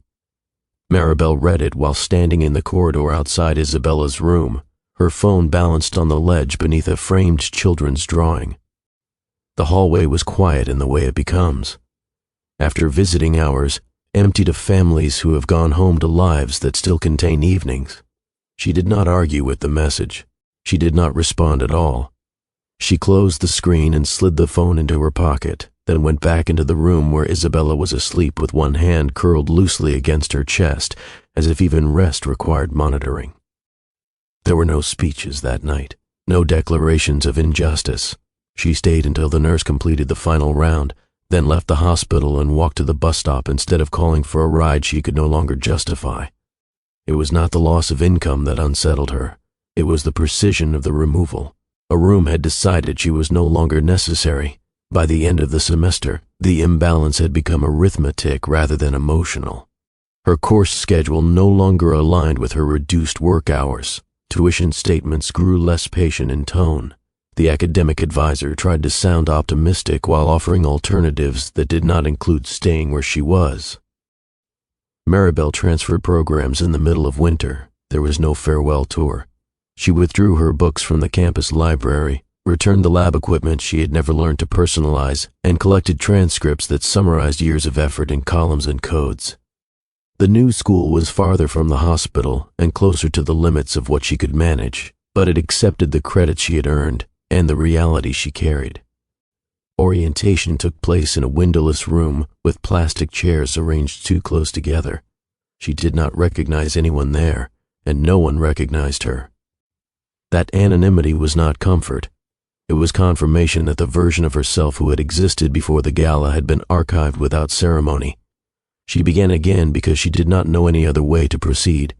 Maribel read it while standing in the corridor outside Isabella's room, her phone balanced on the ledge beneath a framed children's drawing. The hallway was quiet in the way it becomes. After visiting hours, empty to families who have gone home to lives that still contain evenings. She did not argue with the message. She did not respond at all. She closed the screen and slid the phone into her pocket, then went back into the room where Isabella was asleep with one hand curled loosely against her chest, as if even rest required monitoring. There were no speeches that night, no declarations of injustice. She stayed until the nurse completed the final round, then left the hospital and walked to the bus stop instead of calling for a ride she could no longer justify. It was not the loss of income that unsettled her. It was the precision of the removal. A room had decided she was no longer necessary. By the end of the semester, the imbalance had become arithmetic rather than emotional. Her course schedule no longer aligned with her reduced work hours. Tuition statements grew less patient in tone. The academic advisor tried to sound optimistic while offering alternatives that did not include staying where she was. Maribel transferred programs in the middle of winter. There was no farewell tour. She withdrew her books from the campus library, returned the lab equipment she had never learned to personalize, and collected transcripts that summarized years of effort in columns and codes. The new school was farther from the hospital and closer to the limits of what she could manage, but it accepted the credit she had earned and the reality she carried. Orientation took place in a windowless room with plastic chairs arranged too close together. She did not recognize anyone there, and no one recognized her. That anonymity was not comfort. It was confirmation that the version of herself who had existed before the gala had been archived without ceremony. She began again because she did not know any other way to proceed.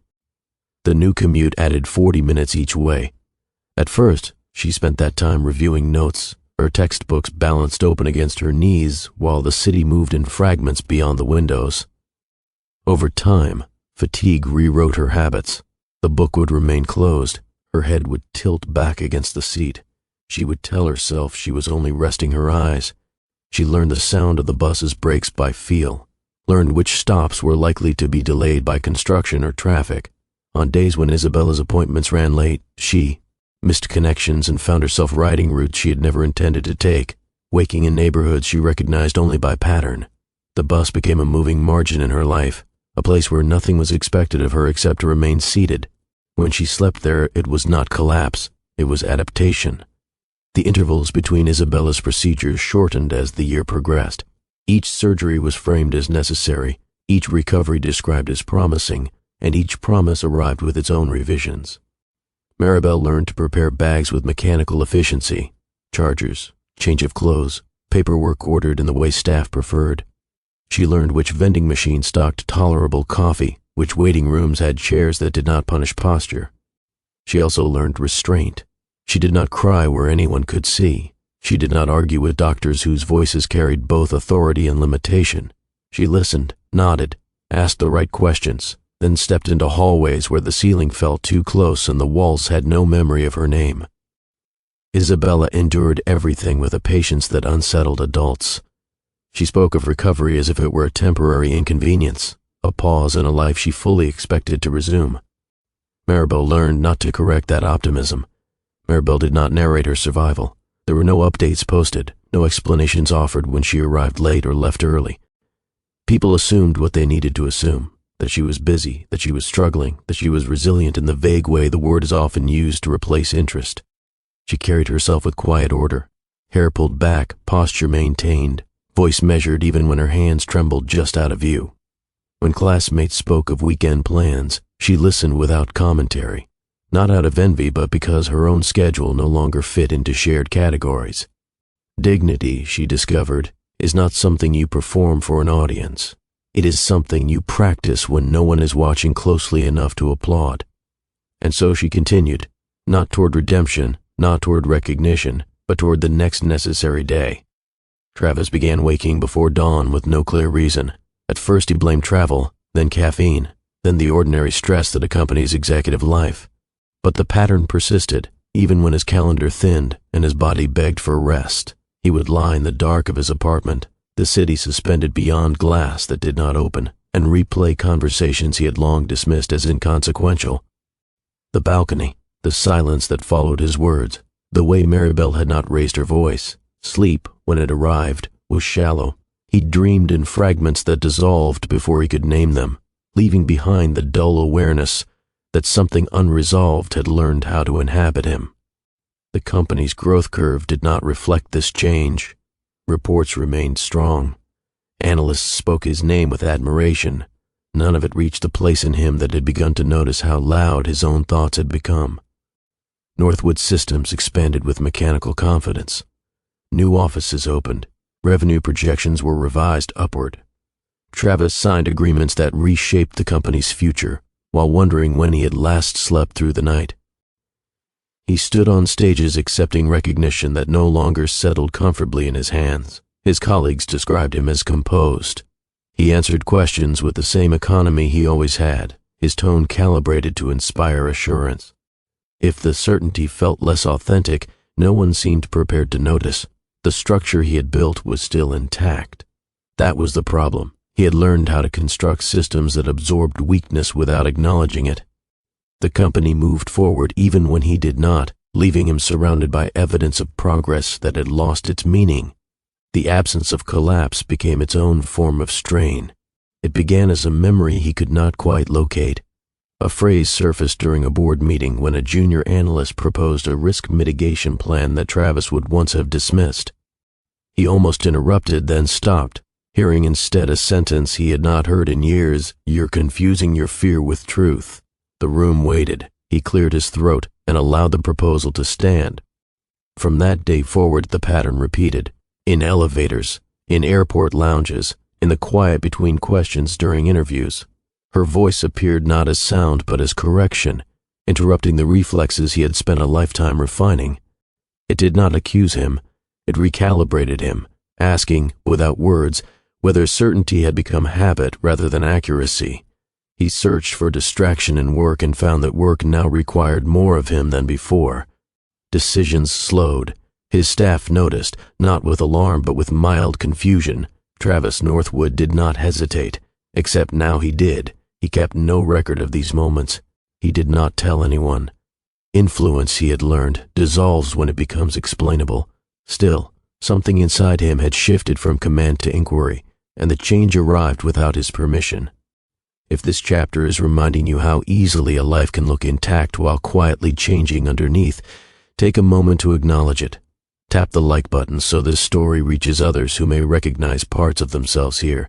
The new commute added 40 minutes each way. At first, she spent that time reviewing notes, her textbooks balanced open against her knees while the city moved in fragments beyond the windows. Over time, fatigue rewrote her habits. The book would remain closed. Her head would tilt back against the seat. She would tell herself she was only resting her eyes. She learned the sound of the bus's brakes by feel, learned which stops were likely to be delayed by construction or traffic. On days when Isabella's appointments ran late, she missed connections and found herself riding routes she had never intended to take, waking in neighborhoods she recognized only by pattern. The bus became a moving margin in her life, a place where nothing was expected of her except to remain seated. When she slept there, it was not collapse, it was adaptation. The intervals between Isabella's procedures shortened as the year progressed. Each surgery was framed as necessary, each recovery described as promising, and each promise arrived with its own revisions. Maribel learned to prepare bags with mechanical efficiency, chargers, change of clothes, paperwork ordered in the way staff preferred. She learned which vending machine stocked tolerable coffee, which waiting rooms had chairs that did not punish posture. She also learned restraint. She did not cry where anyone could see. She did not argue with doctors whose voices carried both authority and limitation. She listened, nodded, asked the right questions, then stepped into hallways where the ceiling felt too close and the walls had no memory of her name. Isabella endured everything with a patience that unsettled adults. She spoke of recovery as if it were a temporary inconvenience, a pause in a life she fully expected to resume. Maribel learned not to correct that optimism. Maribel did not narrate her survival. There were no updates posted, no explanations offered when she arrived late or left early. People assumed what they needed to assume, that she was busy, that she was struggling, that she was resilient in the vague way the word is often used to replace interest. She carried herself with quiet order, hair pulled back, posture maintained, voice measured even when her hands trembled just out of view. When classmates spoke of weekend plans, she listened without commentary, not out of envy but because her own schedule no longer fit into shared categories. Dignity, she discovered, is not something you perform for an audience. It is something you practice when no one is watching closely enough to applaud. And so she continued, not toward redemption, not toward recognition, but toward the next necessary day. Travis began waking before dawn with no clear reason. At first he blamed travel, then caffeine, then the ordinary stress that accompanies executive life. But the pattern persisted, even when his calendar thinned and his body begged for rest. He would lie in the dark of his apartment, the city suspended beyond glass that did not open, and replay conversations he had long dismissed as inconsequential. The balcony, the silence that followed his words, the way Maribel had not raised her voice. Sleep, when it arrived, was shallow. He dreamed in fragments that dissolved before he could name them, leaving behind the dull awareness that something unresolved had learned how to inhabit him. The company's growth curve did not reflect this change. Reports remained strong. Analysts spoke his name with admiration. None of it reached the place in him that had begun to notice how loud his own thoughts had become. Northwood Systems expanded with mechanical confidence. New offices opened. Revenue projections were revised upward. Travis signed agreements that reshaped the company's future, while wondering when he had last slept through the night. He stood on stages accepting recognition that no longer settled comfortably in his hands. His colleagues described him as composed. He answered questions with the same economy he always had, his tone calibrated to inspire assurance. If the certainty felt less authentic, no one seemed prepared to notice. The structure he had built was still intact. That was the problem. He had learned how to construct systems that absorbed weakness without acknowledging it. The company moved forward even when he did not, leaving him surrounded by evidence of progress that had lost its meaning. The absence of collapse became its own form of strain. It began as a memory he could not quite locate. A phrase surfaced during a board meeting when a junior analyst proposed a risk mitigation plan that Travis would once have dismissed. He almost interrupted, then stopped, hearing instead a sentence he had not heard in years: "You're confusing your fear with truth." The room waited. He cleared his throat and allowed the proposal to stand. From that day forward, the pattern repeated. In elevators, in airport lounges, in the quiet between questions during interviews. Her voice appeared not as sound but as correction, interrupting the reflexes he had spent a lifetime refining. It did not accuse him. It recalibrated him, asking, without words, whether certainty had become habit rather than accuracy. He searched for distraction in work and found that work now required more of him than before. Decisions slowed. His staff noticed, not with alarm but with mild confusion. Travis Northwood did not hesitate, except now he did. He kept no record of these moments. He did not tell anyone. Influence, he had learned, dissolves when it becomes explainable. Still, something inside him had shifted from command to inquiry, and the change arrived without his permission. If this chapter is reminding you how easily a life can look intact while quietly changing underneath, take a moment to acknowledge it. Tap the like button so this story reaches others who may recognize parts of themselves here,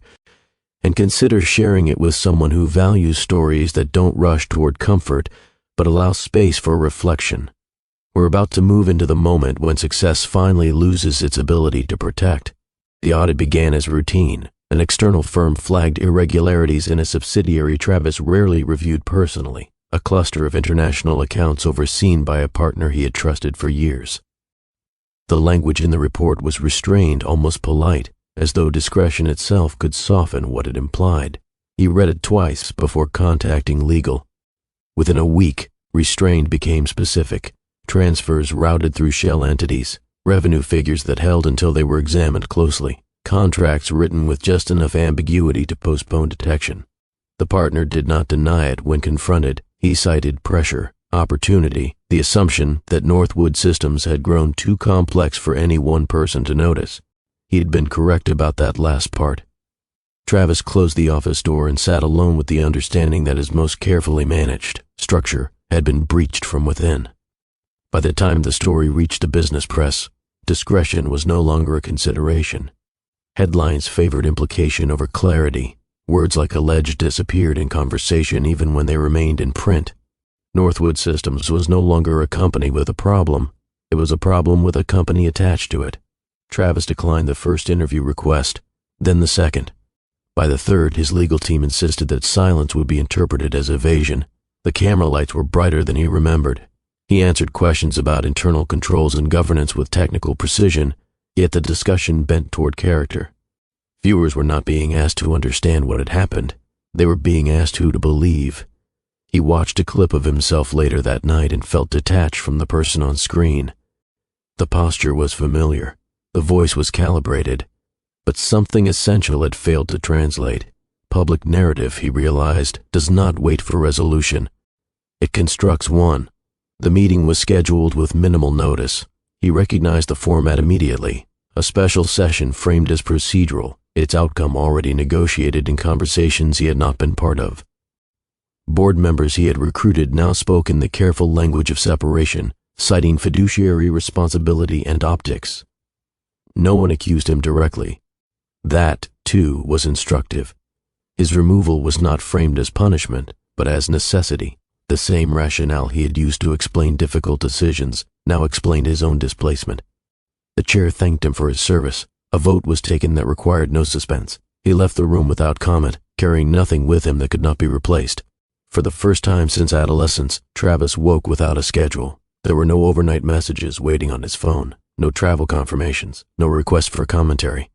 and consider sharing it with someone who values stories that don't rush toward comfort but allow space for reflection. We're about to move into the moment when success finally loses its ability to protect. The audit began as routine. An external firm flagged irregularities in a subsidiary Travis rarely reviewed personally, a cluster of international accounts overseen by a partner he had trusted for years. The language in the report was restrained, almost polite, as though discretion itself could soften what it implied. He read it twice before contacting legal. Within a week, restrained became specific. Transfers routed through shell entities, revenue figures that held until they were examined closely, contracts written with just enough ambiguity to postpone detection. The partner did not deny it when confronted. He cited pressure, opportunity, the assumption that Northwood Systems had grown too complex for any one person to notice. He had been correct about that last part. Travis closed the office door and sat alone with the understanding that his most carefully managed structure had been breached from within. By the time the story reached the business press, discretion was no longer a consideration. Headlines favored implication over clarity. Words like alleged disappeared in conversation even when they remained in print. Northwood Systems was no longer a company with a problem. It was a problem with a company attached to it. Travis declined the first interview request, then the second. By the third, his legal team insisted that silence would be interpreted as evasion. The camera lights were brighter than he remembered. He answered questions about internal controls and governance with technical precision, yet the discussion bent toward character. Viewers were not being asked to understand what had happened. They were being asked who to believe. He watched a clip of himself later that night and felt detached from the person on screen. The posture was familiar. The voice was calibrated. But something essential had failed to translate. Public narrative, he realized, does not wait for resolution. It constructs one. The meeting was scheduled with minimal notice. He recognized the format immediately. A special session framed as procedural, its outcome already negotiated in conversations he had not been part of. Board members he had recruited now spoke in the careful language of separation, citing fiduciary responsibility and optics. No one accused him directly. That, too, was instructive. His removal was not framed as punishment, but as necessity. The same rationale he had used to explain difficult decisions now explained his own displacement. The chair thanked him for his service. A vote was taken that required no suspense. He left the room without comment, carrying nothing with him that could not be replaced. For the first time since adolescence, Travis woke without a schedule. There were no overnight messages waiting on his phone, no travel confirmations, no request for commentary.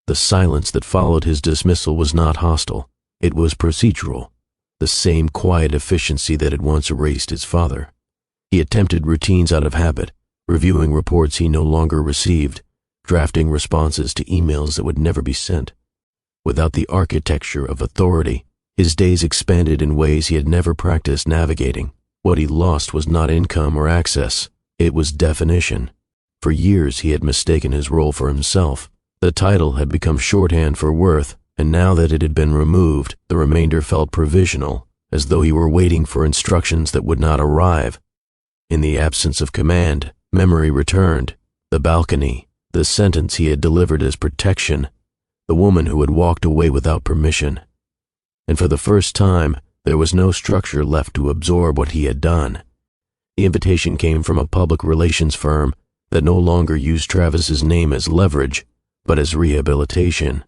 The silence that followed his dismissal was not hostile. It was procedural, the same quiet efficiency that had once erased his father. He attempted routines out of habit, reviewing reports he no longer received, drafting responses to emails that would never be sent. Without the architecture of authority, his days expanded in ways he had never practiced navigating. What he lost was not income or access, it was definition. For years he had mistaken his role for himself. The title had become shorthand for worth, and now that it had been removed, the remainder felt provisional, as though he were waiting for instructions that would not arrive. In the absence of command, memory returned. The balcony, the sentence he had delivered as protection, the woman who had walked away without permission. And for the first time, there was no structure left to absorb what he had done. The invitation came from a public relations firm that no longer used Travis's name as leverage, but as rehabilitation.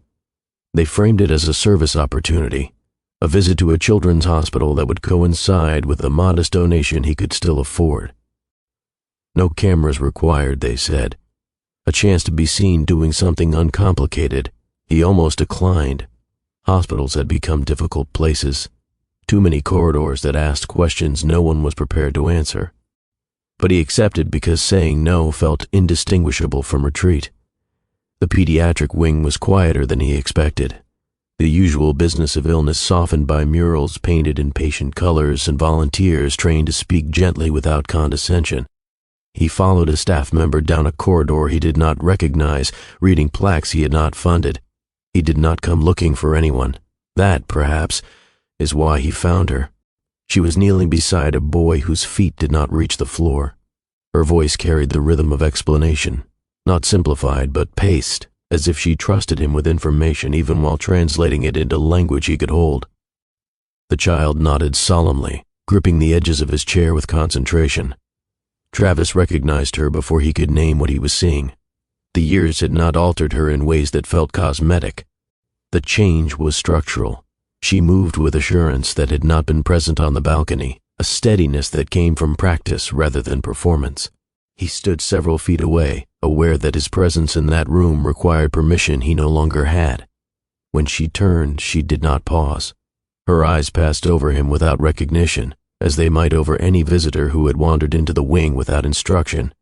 They framed it as a service opportunity, a visit to a children's hospital that would coincide with the modest donation he could still afford. No cameras required, they said. A chance to be seen doing something uncomplicated. He almost declined. Hospitals had become difficult places. Too many corridors that asked questions no one was prepared to answer. But he accepted because saying no felt indistinguishable from retreat. The pediatric wing was quieter than he expected. The usual business of illness softened by murals painted in patient colors and volunteers trained to speak gently without condescension. He followed a staff member down a corridor he did not recognize, reading plaques he had not funded. He did not come looking for anyone. That, perhaps, is why he found her. She was kneeling beside a boy whose feet did not reach the floor. Her voice carried the rhythm of explanation, not simplified but paced, as if she trusted him with information even while translating it into language he could hold. The child nodded solemnly, gripping the edges of his chair with concentration. Travis recognized her before he could name what he was seeing. The years had not altered her in ways that felt cosmetic. The change was structural. She moved with assurance that had not been present on the balcony, a steadiness that came from practice rather than performance. He stood several feet away, aware that his presence in that room required permission he no longer had. When she turned, she did not pause. Her eyes passed over him without recognition, as they might over any visitor who had wandered into the wing without instruction.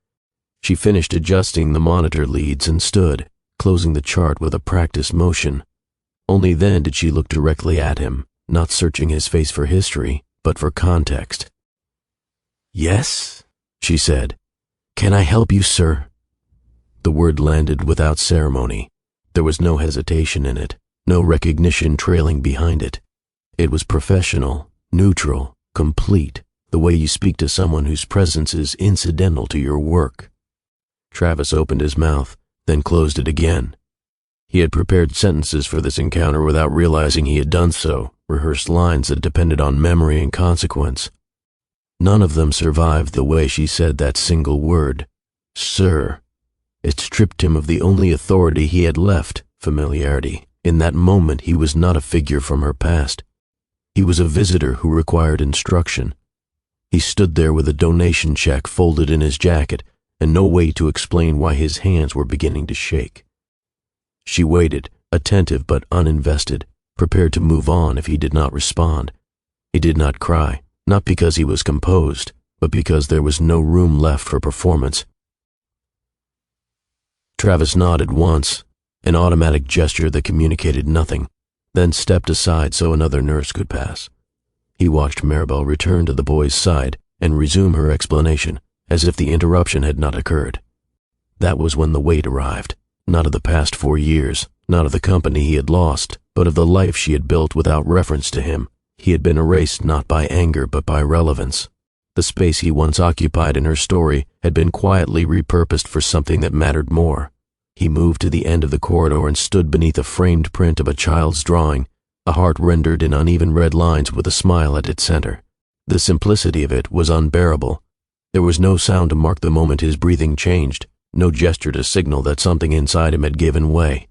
She finished adjusting the monitor leads and stood, closing the chart with a practiced motion. Only then did she look directly at him, not searching his face for history, but for context. "Yes," she said. "Can I help you, sir?" The word landed without ceremony. There was no hesitation in it, no recognition trailing behind it. It was professional, neutral, complete, the way you speak to someone whose presence is incidental to your work. Travis opened his mouth, then closed it again. He had prepared sentences for this encounter without realizing he had done so, rehearsed lines that depended on memory and consequence. None of them survived the way she said that single word, "Sir." It stripped him of the only authority he had left, familiarity. In that moment he was not a figure from her past. He was a visitor who required instruction. He stood there with a donation check folded in his jacket, and no way to explain why his hands were beginning to shake. She waited, attentive but uninvested, prepared to move on if he did not respond. He did not cry, not because he was composed, but because there was no room left for performance. Travis nodded once, an automatic gesture that communicated nothing, then stepped aside so another nurse could pass. He watched Maribel return to the boy's side and resume her explanation, as if the interruption had not occurred. That was when the wait arrived. Not of the past 4 years, not of the company he had lost, but of the life she had built without reference to him. He had been erased not by anger but by relevance. The space he once occupied in her story had been quietly repurposed for something that mattered more. He moved to the end of the corridor and stood beneath a framed print of a child's drawing, a heart rendered in uneven red lines with a smile at its center. The simplicity of it was unbearable. There was no sound to mark the moment his breathing changed, no gesture to signal that something inside him had given way.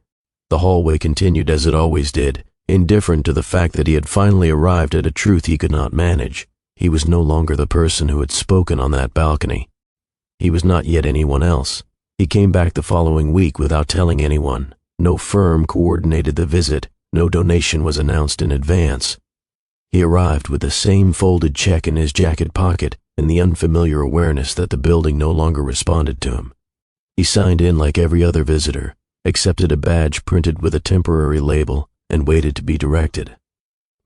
The hallway continued as it always did, indifferent to the fact that he had finally arrived at a truth he could not manage. He was no longer the person who had spoken on that balcony. He was not yet anyone else. He came back the following week without telling anyone. No firm coordinated the visit. No donation was announced in advance. He arrived with the same folded check in his jacket pocket and the unfamiliar awareness that the building no longer responded to him. He signed in like every other visitor, accepted a badge printed with a temporary label, and waited to be directed.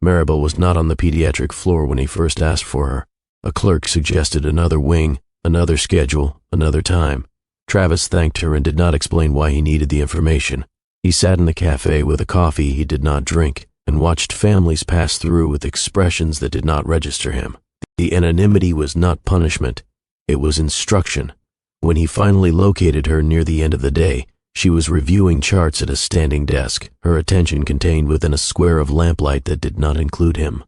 Maribel was not on the pediatric floor when he first asked for her. A clerk suggested another wing, another schedule, another time. Travis thanked her and did not explain why he needed the information. He sat in the cafe with a coffee he did not drink and watched families pass through with expressions that did not register him. The anonymity was not punishment, it was instruction. When he finally located her near the end of the day, she was reviewing charts at a standing desk, her attention contained within a square of lamplight that did not include him.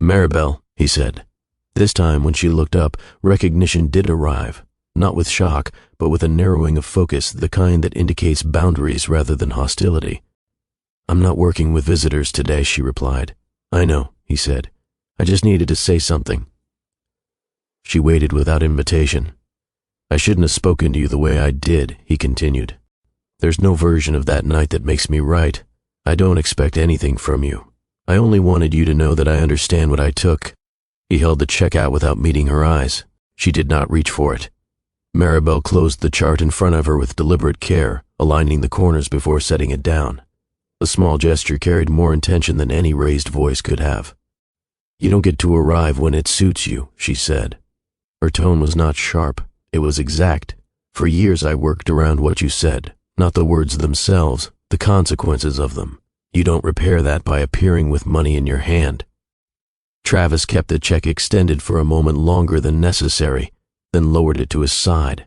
"Maribel," he said. This time, when she looked up, recognition did arrive, not with shock, but with a narrowing of focus, the kind that indicates boundaries rather than hostility. "I'm not working with visitors today," she replied. "I know," he said. "I just needed to say something." She waited without invitation. "I shouldn't have spoken to you the way I did," he continued. "There's no version of that night that makes me right. I don't expect anything from you. I only wanted you to know that I understand what I took." He held the check out without meeting her eyes. She did not reach for it. Maribel closed the chart in front of her with deliberate care, aligning the corners before setting it down. The small gesture carried more intention than any raised voice could have. "You don't get to arrive when it suits you," she said. Her tone was not sharp. It was exact. "For years I worked around what you said, not the words themselves, the consequences of them. You don't repair that by appearing with money in your hand." Travis kept the check extended for a moment longer than necessary, then lowered it to his side.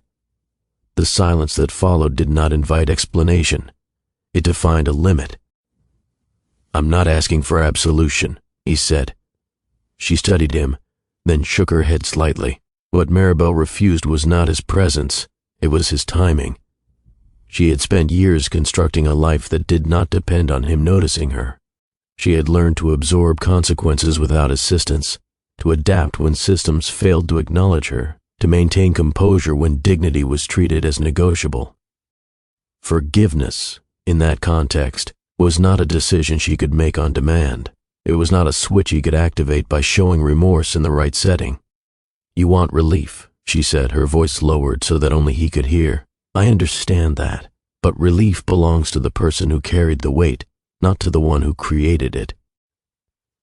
The silence that followed did not invite explanation. It defined a limit. "I'm not asking for absolution," he said. She studied him, then shook her head slightly. What Maribel refused was not his presence, it was his timing. She had spent years constructing a life that did not depend on him noticing her. She had learned to absorb consequences without assistance, to adapt when systems failed to acknowledge her, to maintain composure when dignity was treated as negotiable. Forgiveness, in that context, was not a decision she could make on demand. It was not a switch he could activate by showing remorse in the right setting. "You want relief," she said, her voice lowered so that only he could hear. "I understand that, but relief belongs to the person who carried the weight, not to the one who created it."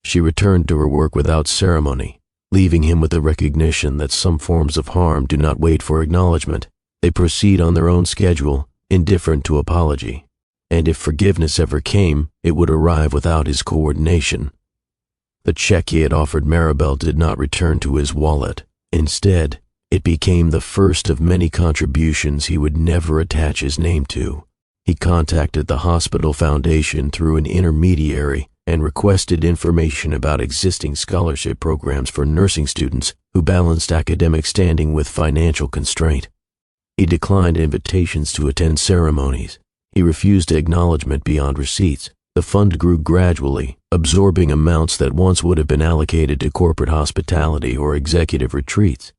She returned to her work without ceremony, leaving him with the recognition that some forms of harm do not wait for acknowledgement. They proceed on their own schedule, indifferent to apology. And if forgiveness ever came, it would arrive without his coordination. The check he had offered Maribel did not return to his wallet. Instead, it became the first of many contributions he would never attach his name to. He contacted the hospital foundation through an intermediary and requested information about existing scholarship programs for nursing students who balanced academic standing with financial constraint. He declined invitations to attend ceremonies. He refused acknowledgement beyond receipts. The fund grew gradually, absorbing amounts that once would have been allocated to corporate hospitality or executive retreats.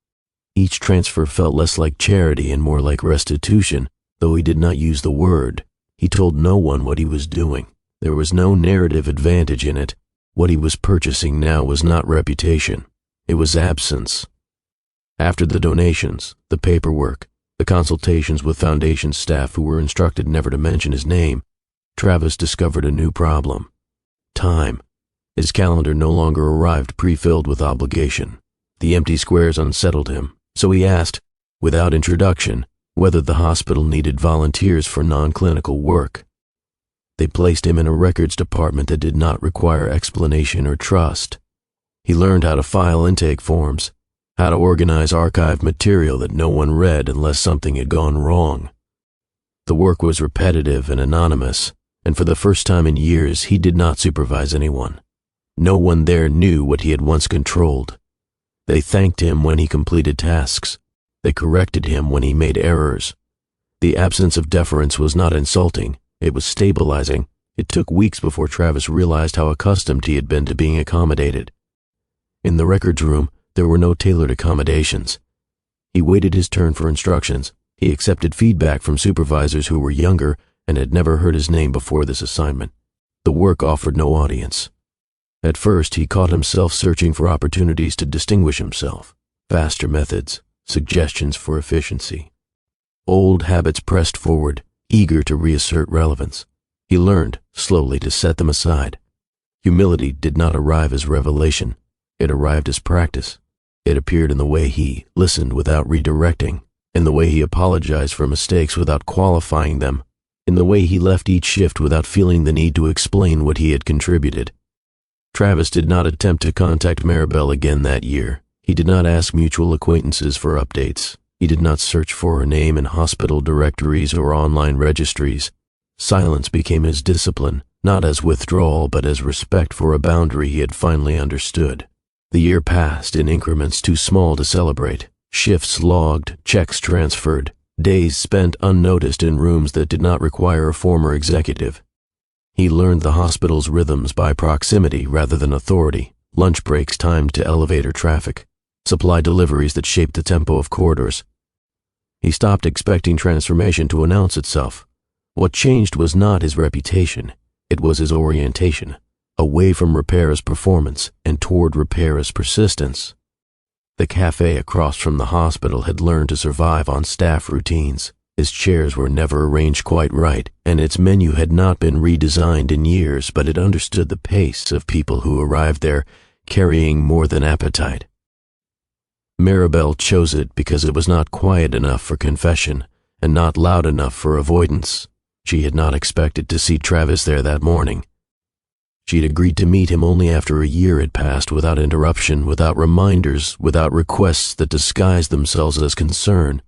Each transfer felt less like charity and more like restitution, though he did not use the word. He told no one what he was doing. There was no narrative advantage in it. What he was purchasing now was not reputation. It was absence. After the donations, the paperwork, the consultations with foundation staff who were instructed never to mention his name, Travis discovered a new problem. Time. His calendar no longer arrived pre-filled with obligation. The empty squares unsettled him, so he asked, without introduction, whether the hospital needed volunteers for non-clinical work. They placed him in a records department that did not require explanation or trust. He learned how to file intake forms, how to organize archived material that no one read unless something had gone wrong. The work was repetitive and anonymous, and for the first time in years he did not supervise anyone. No one there knew what he had once controlled. They thanked him when he completed tasks. They corrected him when he made errors. The absence of deference was not insulting, it was stabilizing. It took weeks before Travis realized how accustomed he had been to being accommodated. In the records room, there were no tailored accommodations. He waited his turn for instructions. He accepted feedback from supervisors who were younger and had never heard his name before this assignment. The work offered no audience. At first, he caught himself searching for opportunities to distinguish himself, faster methods, suggestions for efficiency. Old habits pressed forward, eager to reassert relevance. He learned, slowly, to set them aside. Humility did not arrive as revelation. It arrived as practice. It appeared in the way he listened without redirecting, in the way he apologized for mistakes without qualifying them, in the way he left each shift without feeling the need to explain what he had contributed. Travis did not attempt to contact Maribel again that year. He did not ask mutual acquaintances for updates. He did not search for her name in hospital directories or online registries. Silence became his discipline, not as withdrawal but as respect for a boundary he had finally understood. The year passed in increments too small to celebrate. Shifts logged, checks transferred, days spent unnoticed in rooms that did not require a former executive. He learned the hospital's rhythms by proximity rather than authority, lunch breaks timed to elevator traffic, supply deliveries that shaped the tempo of corridors. He stopped expecting transformation to announce itself. What changed was not his reputation, it was his orientation, away from repair as performance and toward repair as persistence. The cafe across from the hospital had learned to survive on staff routines. His chairs were never arranged quite right, and its menu had not been redesigned in years, but it understood the pace of people who arrived there carrying more than appetite. Maribel chose it because it was not quiet enough for confession and not loud enough for avoidance. She had not expected to see Travis there that morning. She'd agreed to meet him only after a year had passed, without interruption, without reminders, without requests that disguised themselves as concern.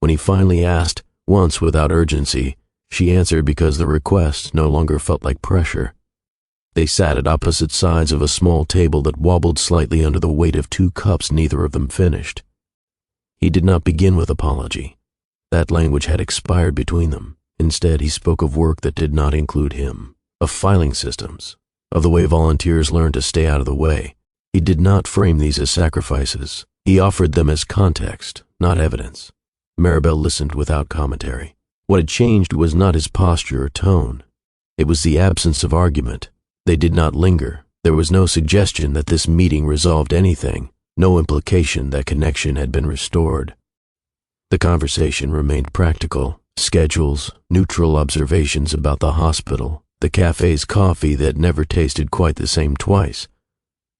When he finally asked, once without urgency, she answered because the request no longer felt like pressure. They sat at opposite sides of a small table that wobbled slightly under the weight of 2 cups neither of them finished. He did not begin with apology. That language had expired between them. Instead, he spoke of work that did not include him, of filing systems, of the way volunteers learned to stay out of the way. He did not frame these as sacrifices. He offered them as context, not evidence. Maribel listened without commentary. What had changed was not his posture or tone. It was the absence of argument. They did not linger. There was no suggestion that this meeting resolved anything, no implication that connection had been restored. The conversation remained practical. Schedules, neutral observations about the hospital, the cafe's coffee that never tasted quite the same twice.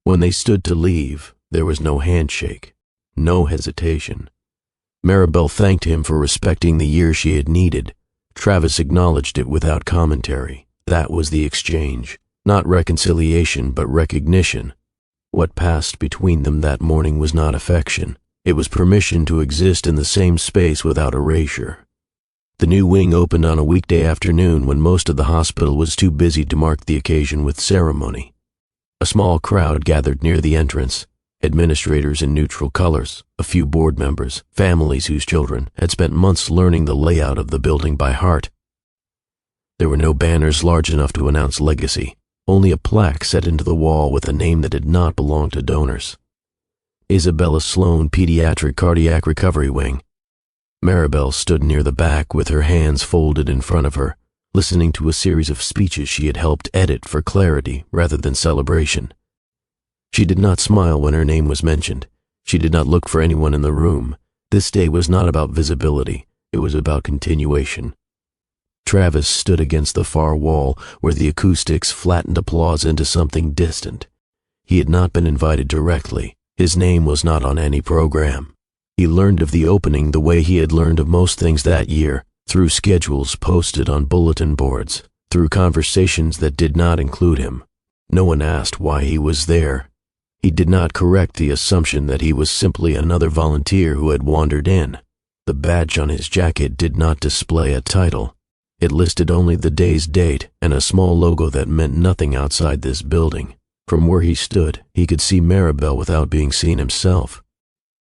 When they stood to leave, there was no handshake, no hesitation. Maribel thanked him for respecting the year she had needed. Travis acknowledged it without commentary. That was the exchange. Not reconciliation, but recognition. What passed between them that morning was not affection. It was permission to exist in the same space without erasure. The new wing opened on a weekday afternoon when most of the hospital was too busy to mark the occasion with ceremony. A small crowd gathered near the entrance. Administrators in neutral colors, a few board members, families whose children had spent months learning the layout of the building by heart. There were no banners large enough to announce legacy, only a plaque set into the wall with a name that did not belong to donors. Isabella Sloan Pediatric Cardiac Recovery Wing. Maribel stood near the back with her hands folded in front of her, listening to a series of speeches she had helped edit for clarity rather than celebration. She did not smile when her name was mentioned. She did not look for anyone in the room. This day was not about visibility. It was about continuation. Travis stood against the far wall where the acoustics flattened applause into something distant. He had not been invited directly. His name was not on any program. He learned of the opening the way he had learned of most things that year, through schedules posted on bulletin boards, through conversations that did not include him. No one asked why he was there. He did not correct the assumption that he was simply another volunteer who had wandered in. The badge on his jacket did not display a title. It listed only the day's date and a small logo that meant nothing outside this building. From where he stood, he could see Maribel without being seen himself.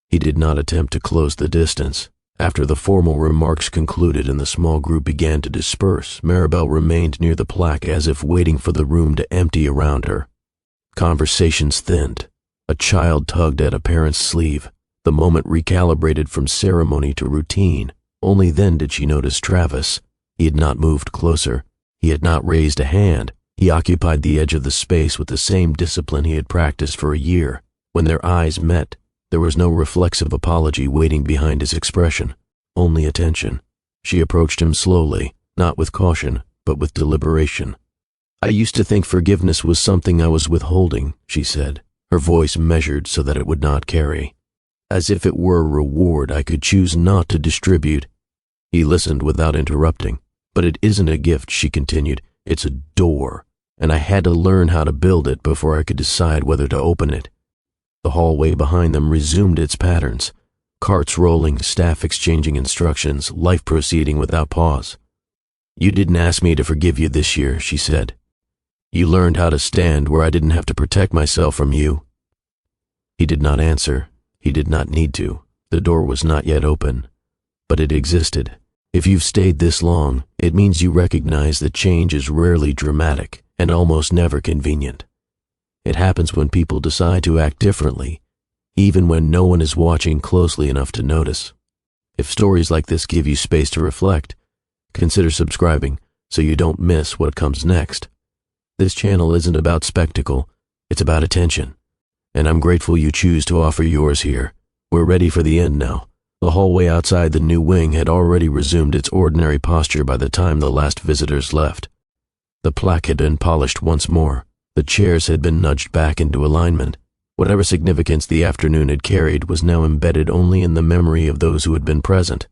He did not attempt to close the distance. After the formal remarks concluded and the small group began to disperse, Maribel remained near the plaque as if waiting for the room to empty around her. Conversations thinned. A child tugged at a parent's sleeve. The moment recalibrated from ceremony to routine. Only then did she notice Travis. He had not moved closer. He had not raised a hand. He occupied the edge of the space with the same discipline he had practiced for a year. When their eyes met, there was no reflexive apology waiting behind his expression, only attention. She approached him slowly, not with caution, but with deliberation. "I used to think forgiveness was something I was withholding," she said, her voice measured so that it would not carry. "As if it were a reward I could choose not to distribute." He listened without interrupting. "But it isn't a gift," she continued. "It's a door, and I had to learn how to build it before I could decide whether to open it." The hallway behind them resumed its patterns. Carts rolling, staff exchanging instructions, life proceeding without pause. "You didn't ask me to forgive you this year," she said. "You learned how to stand where I didn't have to protect myself from you." He did not answer. He did not need to. The door was not yet open. But it existed. If you've stayed this long, it means you recognize that change is rarely dramatic and almost never convenient. It happens when people decide to act differently, even when no one is watching closely enough to notice. If stories like this give you space to reflect, consider subscribing so you don't miss what comes next. This channel isn't about spectacle, it's about attention. And I'm grateful you choose to offer yours here. We're ready for the end now. The hallway outside the new wing had already resumed its ordinary posture by the time the last visitors left. The plaque had been polished once more. The chairs had been nudged back into alignment. Whatever significance the afternoon had carried was now embedded only in the memory of those who had been present.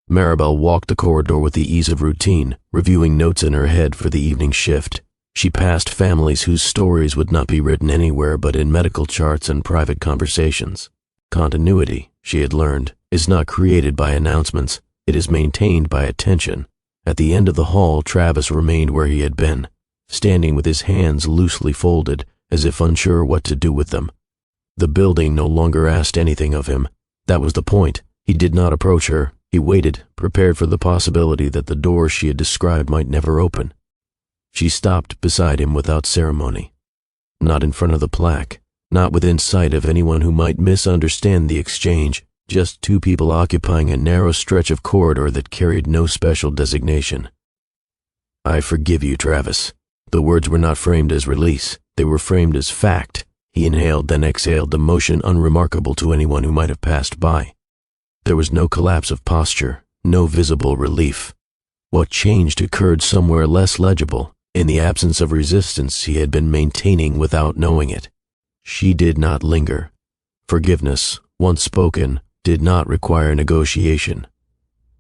Maribel walked the corridor with the ease of routine, reviewing notes in her head for the evening shift. She passed families whose stories would not be written anywhere but in medical charts and private conversations. Continuity, she had learned, is not created by announcements. It is maintained by attention. At the end of the hall, Travis remained where he had been, standing with his hands loosely folded, as if unsure what to do with them. The building no longer asked anything of him. That was the point. He did not approach her. He waited, prepared for the possibility that the door she had described might never open. She stopped beside him without ceremony. Not in front of the plaque, not within sight of anyone who might misunderstand the exchange, just two people occupying a narrow stretch of corridor that carried no special designation. "I forgive you, Travis." The words were not framed as release, they were framed as fact. He inhaled, then exhaled, the motion unremarkable to anyone who might have passed by. There was no collapse of posture, no visible relief. What changed occurred somewhere less legible, in the absence of resistance he had been maintaining without knowing it. She did not linger. Forgiveness, once spoken, did not require negotiation.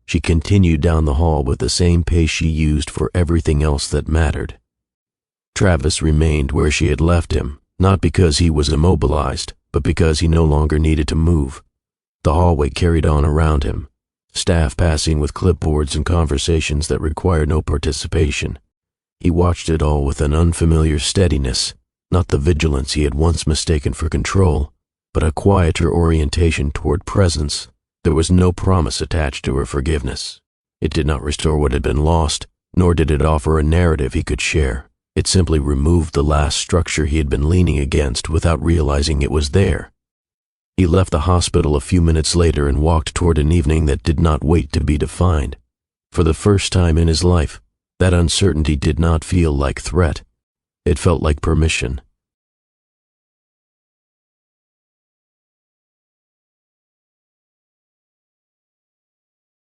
She continued down the hall with the same pace she used for everything else that mattered. Travis remained where she had left him, not because he was immobilized, but because he no longer needed to move. The hallway carried on around him, staff passing with clipboards and conversations that required no participation. He watched it all with an unfamiliar steadiness, not the vigilance he had once mistaken for control, but a quieter orientation toward presence. There was no promise attached to her forgiveness. It did not restore what had been lost, nor did it offer a narrative he could share. It simply removed the last structure he had been leaning against without realizing it was there. He left the hospital a few minutes later and walked toward an evening that did not wait to be defined. For the first time in his life, that uncertainty did not feel like threat. It felt like permission.